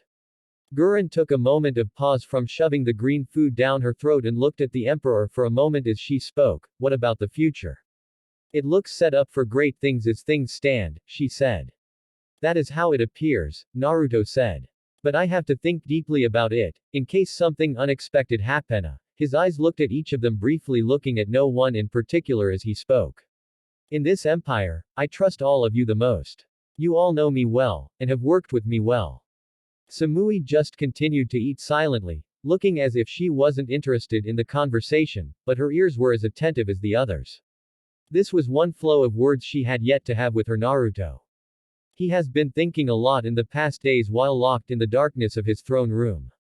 Gurren took a moment of pause from shoving the green food down her throat and looked at the Emperor for a moment as she spoke, what about the future? It looks set up for great things as things stand, she said. That is how it appears, Naruto said. But I have to think deeply about it, in case something unexpected happens. His eyes looked at each of them briefly, looking at no one in particular as he spoke. In this empire, I trust all of you the most. You all know me well, and have worked with me well. Samui just continued to eat silently, looking as if she wasn't interested in the conversation, but her ears were as attentive as the others. This was one flow of words she had yet to have with her Naruto. He has been thinking a lot in the past days while locked in the darkness of his throne room.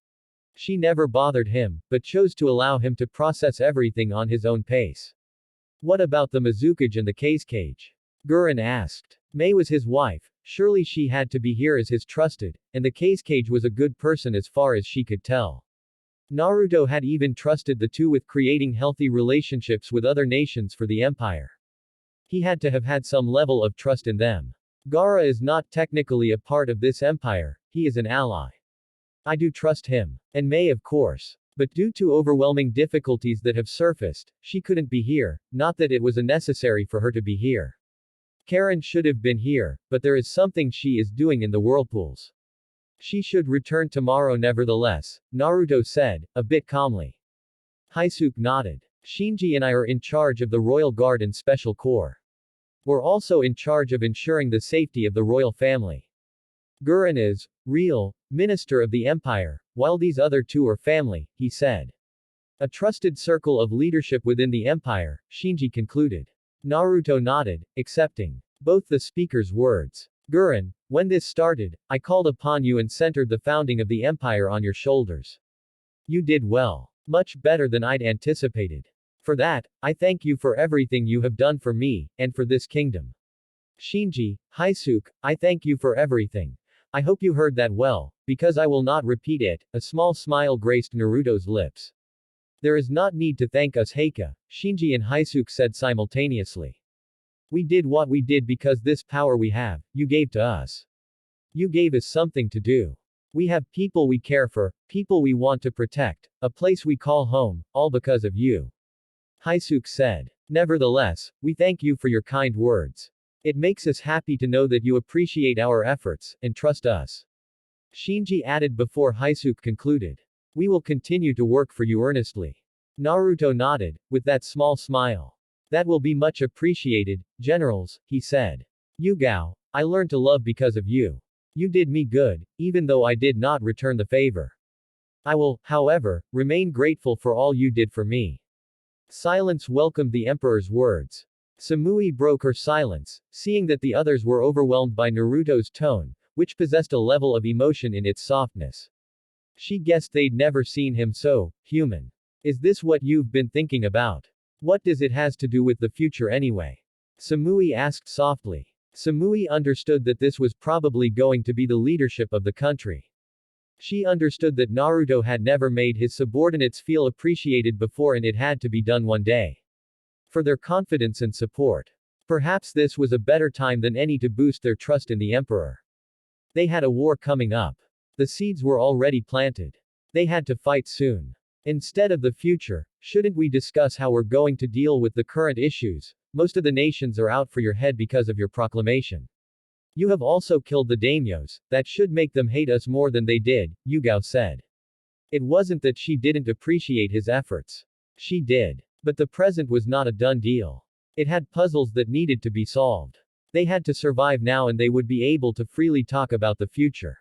She never bothered him, but chose to allow him to process everything on his own pace. What about the Mizukage and the Cage? Gurren asked. Mei was his wife, surely she had to be here as his trusted, and the Cage was a good person as far as she could tell. Naruto had even trusted the two with creating healthy relationships with other nations for the empire. He had to have had some level of trust in them. Gaara is not technically a part of this empire, he is an ally. I do trust him. And Mei of course. But due to overwhelming difficulties that have surfaced, she couldn't be here, not that it was unnecessary for her to be here. Karen should have been here, but there is something she is doing in the whirlpools. She should return tomorrow nevertheless, Naruto said, a bit calmly. Haisuke nodded. Shinji and I are in charge of the Royal Guard and Special Corps. We're also in charge of ensuring the safety of the royal family. Gurren is, real, minister of the empire, while these other two are family, he said. A trusted circle of leadership within the empire, Shinji concluded. Naruto nodded, accepting both the speaker's words. Gurren, when this started, I called upon you and centered the founding of the empire on your shoulders. You did well. Much better than I'd anticipated. For that, I thank you for everything you have done for me, and for this kingdom. Shinji, Haisuke, I thank you for everything. I hope you heard that well, because I will not repeat it. A small smile graced Naruto's lips. There is not need to thank us Heike, Shinji and Haisuke said simultaneously. We did what we did because this power we have, you gave to us. You gave us something to do. We have people we care for, people we want to protect, a place we call home, all because of you. Haisuke said. Nevertheless, we thank you for your kind words. It makes us happy to know that you appreciate our efforts, and trust us. Shinji added before Haisuke concluded. We will continue to work for you earnestly. Naruto nodded, with that small smile. That will be much appreciated, generals, he said. Yugao, I learned to love because of you. You did me good, even though I did not return the favor. I will, however, remain grateful for all you did for me. Silence welcomed the emperor's words. Samui broke her silence, seeing that the others were overwhelmed by Naruto's tone, which possessed a level of emotion in its softness. She guessed they'd never seen him so human. Is this what you've been thinking about? What does it has to do with the future anyway? Samui asked softly. Samui understood that this was probably going to be the leadership of the country. She understood that Naruto had never made his subordinates feel appreciated before and it had to be done one day. for their confidence and support. Perhaps this was a better time than any to boost their trust in the emperor. They had a war coming up. The seeds were already planted. They had to fight soon. Instead of the future, shouldn't we discuss how we're going to deal with the current issues? Most of the nations are out for your head because of your proclamation. You have also killed the daimyos, that should make them hate us more than they did, Yugao said. It wasn't that she didn't appreciate his efforts. She did. But the present was not a done deal. It had puzzles that needed to be solved. They had to survive now and they would be able to freely talk about the future.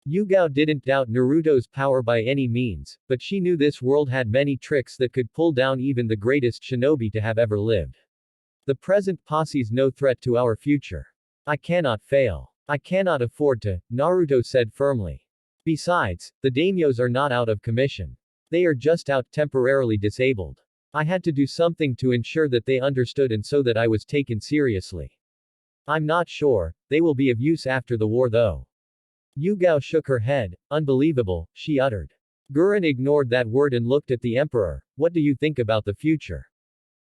Yugao didn't doubt Naruto's power by any means, but she knew this world had many tricks that could pull down even the greatest shinobi to have ever lived. The present poses no threat to our future. I cannot fail. I cannot afford to, Naruto said firmly. Besides, the daimyos are not out of commission. They are just out temporarily disabled. I had to do something to ensure that they understood and so that I was taken seriously. I'm not sure, they will be of use after the war though. Yugao shook her head. Unbelievable, she uttered. Gurren ignored that word and looked at the emperor. What do you think about the future?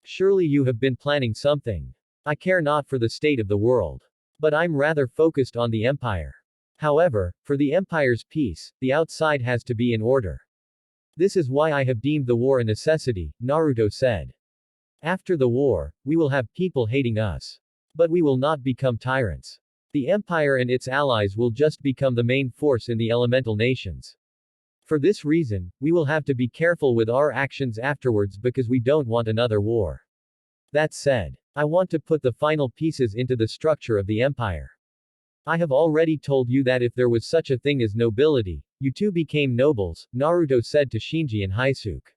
Surely you have been planning something. I care not for the state of the world. But I'm rather focused on the empire. However, for the empire's peace, the outside has to be in order. This is why I have deemed the war a necessity, Naruto said. After the war, we will have people hating us. But we will not become tyrants. The empire and its allies will just become the main force in the elemental nations. For this reason, we will have to be careful with our actions afterwards because we don't want another war. That said, I want to put the final pieces into the structure of the empire. I have already told you that if there was such a thing as nobility, you two became nobles, Naruto said to Shinji and Haisuke.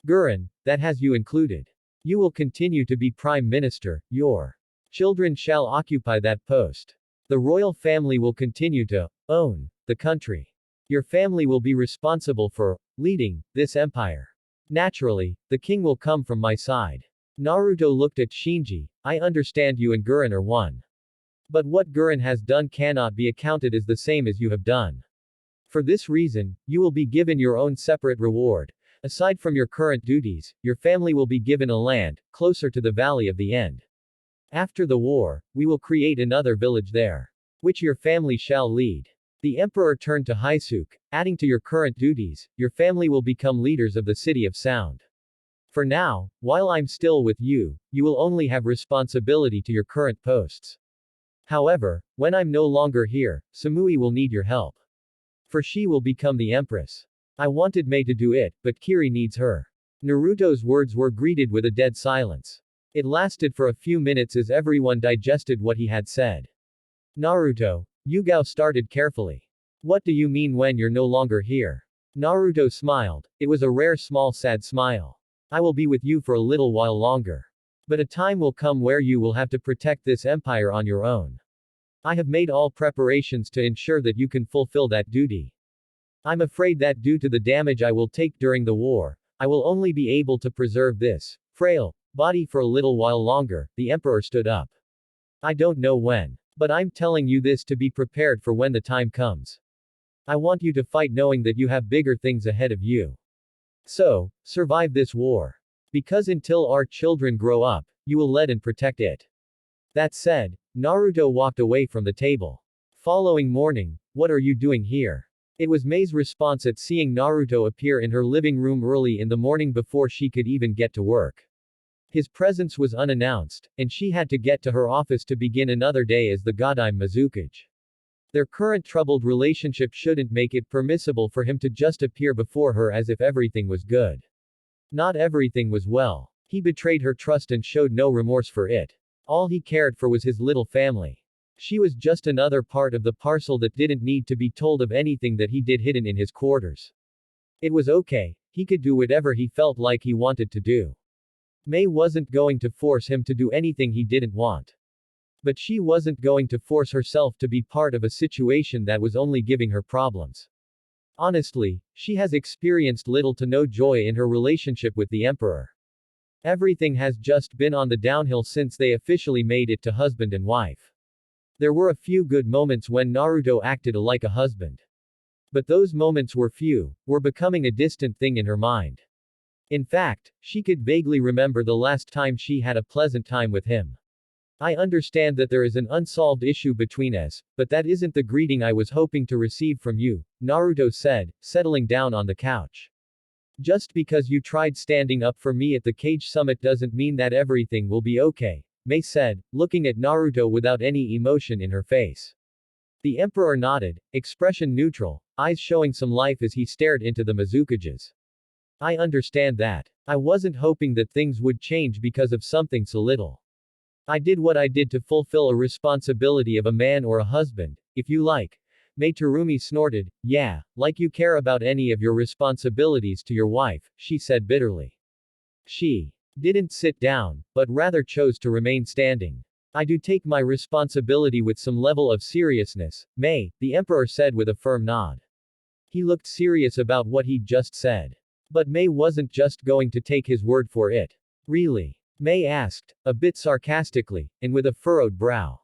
Gurren, that has you included. You will continue to be prime minister, your children shall occupy that post. The royal family will continue to own the country. Your family will be responsible for leading this empire. Naturally, the king will come from my side. Naruto looked at Shinji. I understand you and Gurren are one. But what Gurren has done cannot be accounted as the same as you have done. For this reason, you will be given your own separate reward. Aside from your current duties, your family will be given a land, closer to the Valley of the End. After the war, we will create another village there, which your family shall lead. The emperor turned to Haisuke, adding to your current duties, your family will become leaders of the City of Sound. For now, while I'm still with you, you will only have responsibility to your current posts. However, when I'm no longer here, Samui will need your help. For she will become the empress. I wanted Mei to do it, but Kiri needs her. Naruto's words were greeted with a dead silence. It lasted for a few minutes as everyone digested what he had said. Naruto, Yugao started carefully. What do you mean when you're no longer here? Naruto smiled. It was a rare small sad smile. I will be with you for a little while longer. But a time will come where you will have to protect this empire on your own. I have made all preparations to ensure that you can fulfill that duty. I'm afraid that due to the damage I will take during the war, I will only be able to preserve this frail body for a little while longer. The emperor stood up. I don't know when. But I'm telling you this to be prepared for when the time comes. I want you to fight knowing that you have bigger things ahead of you. So, survive this war. Because until our children grow up, you will lead and protect it. That said, Naruto walked away from the table. Following morning, what are you doing here? It was Mei's response at seeing Naruto appear in her living room early in the morning before she could even get to work. His presence was unannounced, and she had to get to her office to begin another day as the Godime Mizukage. Their current troubled relationship shouldn't make it permissible for him to just appear before her as if everything was good. Not everything was well. He betrayed her trust and showed no remorse for it. All he cared for was his little family. She was just another part of the parcel that didn't need to be told of anything that he did hidden in his quarters. It was okay, he could do whatever he felt like he wanted to do. Mei wasn't going to force him to do anything he didn't want. But she wasn't going to force herself to be part of a situation that was only giving her problems. Honestly, she has experienced little to no joy in her relationship with the emperor. Everything has just been on the downhill since they officially made it to husband and wife. There were a few good moments when Naruto acted like a husband. But those moments were few, were becoming a distant thing in her mind. In fact, she could vaguely remember the last time she had a pleasant time with him. I understand that there is an unsolved issue between us, but that isn't the greeting I was hoping to receive from you, Naruto said, settling down on the couch. Just because you tried standing up for me at the Cage Summit doesn't mean that everything will be okay, Mei said, looking at Naruto without any emotion in her face. The emperor nodded, expression neutral, eyes showing some life as he stared into the Mizukages. I understand that. I wasn't hoping that things would change because of something so little. I did what I did to fulfill a responsibility of a man or a husband, if you like. Mei Terumi snorted, yeah, like you care about any of your responsibilities to your wife, she said bitterly. She didn't sit down, but rather chose to remain standing. I do take my responsibility with some level of seriousness, Mei, the emperor said with a firm nod. He looked serious about what he'd just said. But Mei wasn't just going to take his word for it. Really? Mei asked, a bit sarcastically, and with a furrowed brow.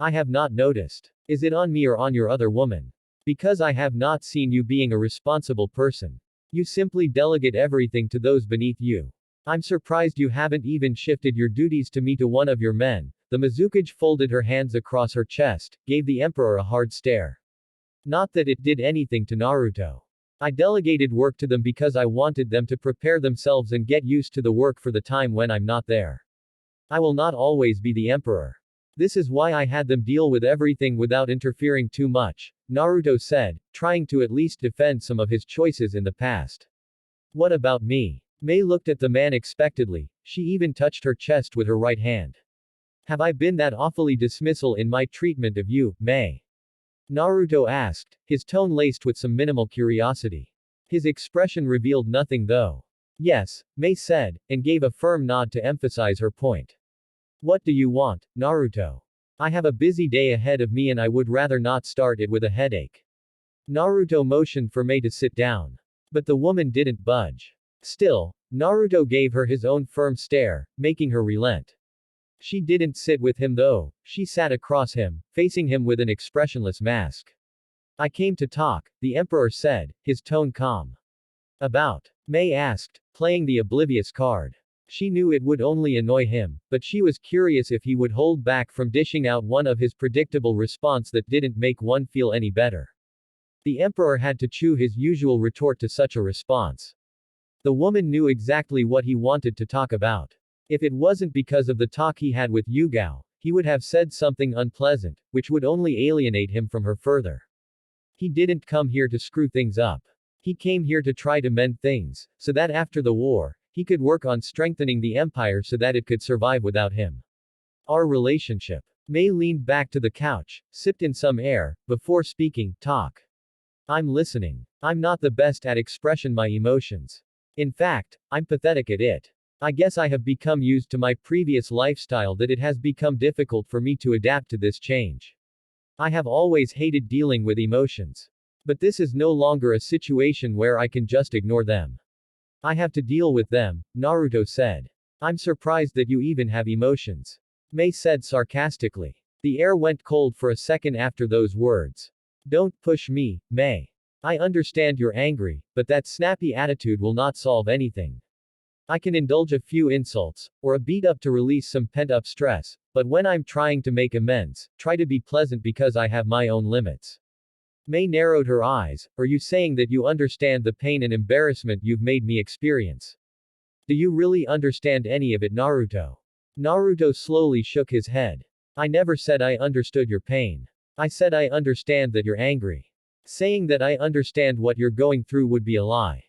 I have not noticed. Is it on me or on your other woman? Because I have not seen you being a responsible person. You simply delegate everything to those beneath you. I'm surprised you haven't even shifted your duties to me to one of your men. The Mizukage folded her hands across her chest, gave the emperor a hard stare. Not that it did anything to Naruto. I delegated work to them because I wanted them to prepare themselves and get used to the work for the time when I'm not there. I will not always be the emperor. This is why I had them deal with everything without interfering too much, Naruto said, trying to at least defend some of his choices in the past. What about me? Mei looked at the man expectantly, she even touched her chest with her right hand. Have I been that awfully dismissal in my treatment of you, Mei? Naruto asked, his tone laced with some minimal curiosity. His expression revealed nothing though. Yes, Mei said, and gave a firm nod to emphasize her point. What do you want, Naruto? I have a busy day ahead of me and I would rather not start it with a headache. Naruto motioned for Mei to sit down. But the woman didn't budge. Still, Naruto gave her his own firm stare, making her relent. She didn't sit with him though, she sat across him, facing him with an expressionless mask. I came to talk, the emperor said, his tone calm. About? Mei asked, playing the oblivious card. She knew it would only annoy him, but she was curious if he would hold back from dishing out one of his predictable response that didn't make one feel any better. The emperor had to chew his usual retort to such a response. The woman knew exactly what he wanted to talk about. If it wasn't because of the talk he had with Yugao, he would have said something unpleasant, which would only alienate him from her further. He didn't come here to screw things up. He came here to try to mend things, so that after the war, he could work on strengthening the empire so that it could survive without him. Our relationship. Mei leaned back to the couch, sipped in some air, before speaking, talk. I'm listening. I'm not the best at expressing my emotions. In fact, I'm pathetic at it. I guess I have become used to my previous lifestyle that it has become difficult for me to adapt to this change. I have always hated dealing with emotions. But this is no longer a situation where I can just ignore them. I have to deal with them, Naruto said. I'm surprised that you even have emotions. Mei said sarcastically. The air went cold for a second after those words. Don't push me, Mei. I understand you're angry, but that snappy attitude will not solve anything. I can indulge a few insults, or a beat up to release some pent-up stress, but when I'm trying to make amends, try to be pleasant because I have my own limits. Mei narrowed her eyes, are you saying that you understand the pain and embarrassment you've made me experience? Do you really understand any of it, Naruto? Naruto slowly shook his head. I never said I understood your pain. I said I understand that you're angry. Saying that I understand what you're going through would be a lie.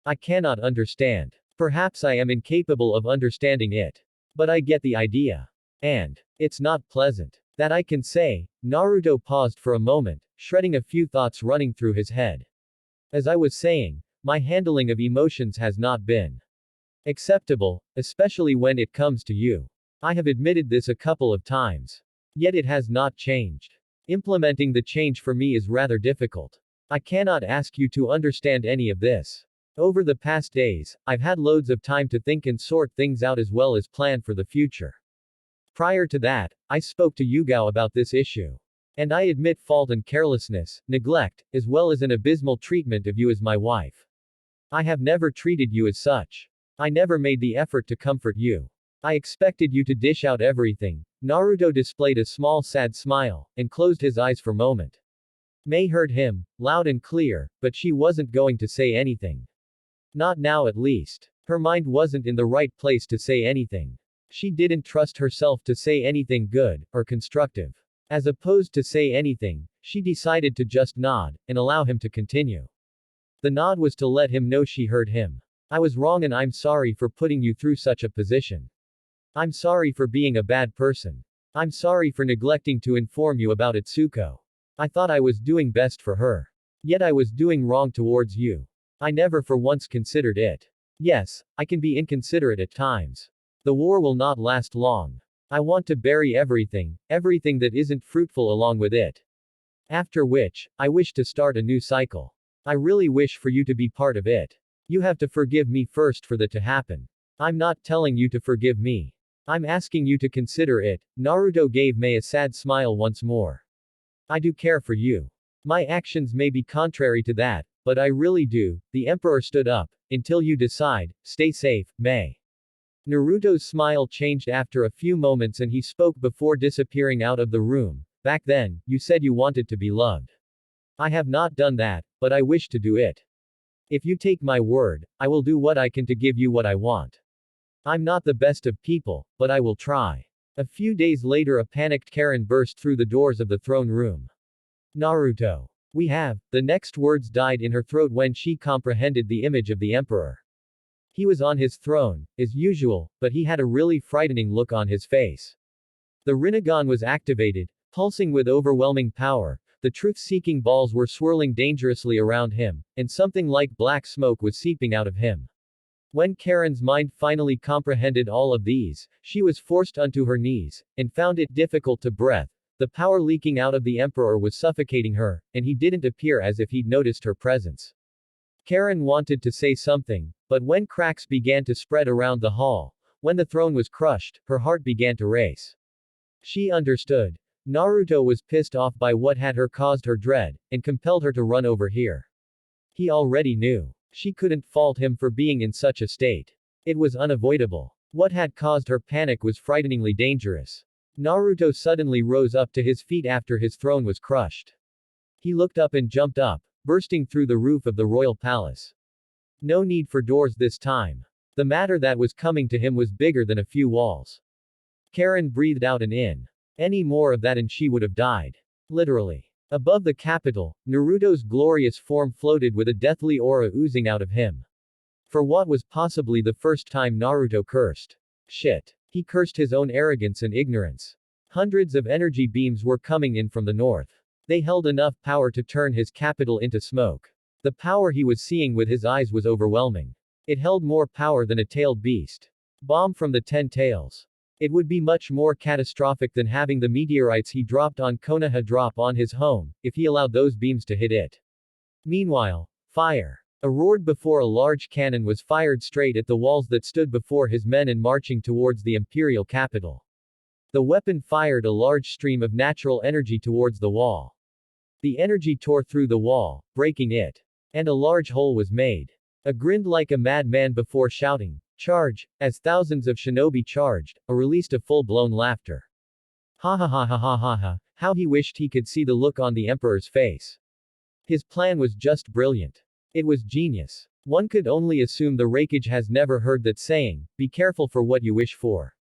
I cannot understand. Perhaps I am incapable of understanding it. But I get the idea. And it's not pleasant. That I can say. Naruto paused for a moment, shredding a few thoughts running through his head. As I was saying, my handling of emotions has not been acceptable, especially when it comes to you. I have admitted this a couple of times. Yet it has not changed. Implementing the change for me is rather difficult. I cannot ask you to understand any of this. Over the past days, I've had loads of time to think and sort things out as well as plan for the future. Prior to that, I spoke to Yugao about this issue. And I admit fault and carelessness, neglect, as well as an abysmal treatment of you as my wife. I have never treated you as such. I never made the effort to comfort you. I expected you to dish out everything. Naruto displayed a small sad smile, and closed his eyes for a moment. May heard him, loud and clear, but she wasn't going to say anything. Not now at least. Her mind wasn't in the right place to say anything. She didn't trust herself to say anything good, or constructive. As opposed to say anything, she decided to just nod, and allow him to continue. The nod was to let him know she heard him. I was wrong and I'm sorry for putting you through such a position. I'm sorry for being a bad person. I'm sorry for neglecting to inform you about Itsuko. I thought I was doing best for her. Yet I was doing wrong towards you. I never for once considered it. Yes, I can be inconsiderate at times. The war will not last long. I want to bury everything that isn't fruitful along with it. After which, I wish to start a new cycle. I really wish for you to be part of it. You have to forgive me first for that to happen. I'm not telling you to forgive me. I'm asking you to consider it. Naruto gave May a sad smile once more. I do care for you. My actions may be contrary to that, but I really do. The emperor stood up. Until you decide, stay safe, May. Naruto's smile changed after a few moments and he spoke before disappearing out of the room. Back then, you said you wanted to be loved. I have not done that, but I wish to do it. If you take my word, I will do what I can to give you what I want. I'm not the best of people, but I will try. A few days later a panicked Karen burst through the doors of the throne room. Naruto. We have. The next words died in her throat when she comprehended the image of the emperor. He was on his throne, as usual, but he had a really frightening look on his face. The Rinnegan was activated, pulsing with overwhelming power, the truth-seeking balls were swirling dangerously around him, and something like black smoke was seeping out of him. When Karen's mind finally comprehended all of these, she was forced onto her knees, and found it difficult to breathe. The power leaking out of the emperor was suffocating her, and he didn't appear as if he'd noticed her presence. Karen wanted to say something, but when cracks began to spread around the hall, when the throne was crushed, her heart began to race. She understood. Naruto was pissed off by what had her caused her dread, and compelled her to run over here. He already knew. She couldn't fault him for being in such a state. It was unavoidable. What had caused her panic was frighteningly dangerous. Naruto suddenly rose up to his feet after his throne was crushed. He looked up and jumped up, bursting through the roof of the royal palace. No need for doors this time. The matter that was coming to him was bigger than a few walls. Karen breathed out and in. Any more of that and she would have died. Literally. Above the capital, Naruto's glorious form floated with a deathly aura oozing out of him. For what was possibly the first time Naruto cursed. Shit. He cursed his own arrogance and ignorance. Hundreds of energy beams were coming in from the north. They held enough power to turn his capital into smoke. The power he was seeing with his eyes was overwhelming. It held more power than a tailed beast. Bomb from the 10 tails. It would be much more catastrophic than having the meteorites he dropped on Konoha drop on his home, if he allowed those beams to hit it. Meanwhile, fire. A roared before a large cannon was fired straight at the walls that stood before his men and marching towards the imperial capital. The weapon fired a large stream of natural energy towards the wall. The energy tore through the wall, breaking it. And a large hole was made. A grinned like a madman before shouting, "Charge!" As thousands of shinobi charged, released a full-blown laughter. Ha ha ha ha ha ha ha, how he wished he could see the look on the emperor's face. His plan was just brilliant. It was genius. One could only assume the Raikage has never heard that saying, be careful for what you wish for.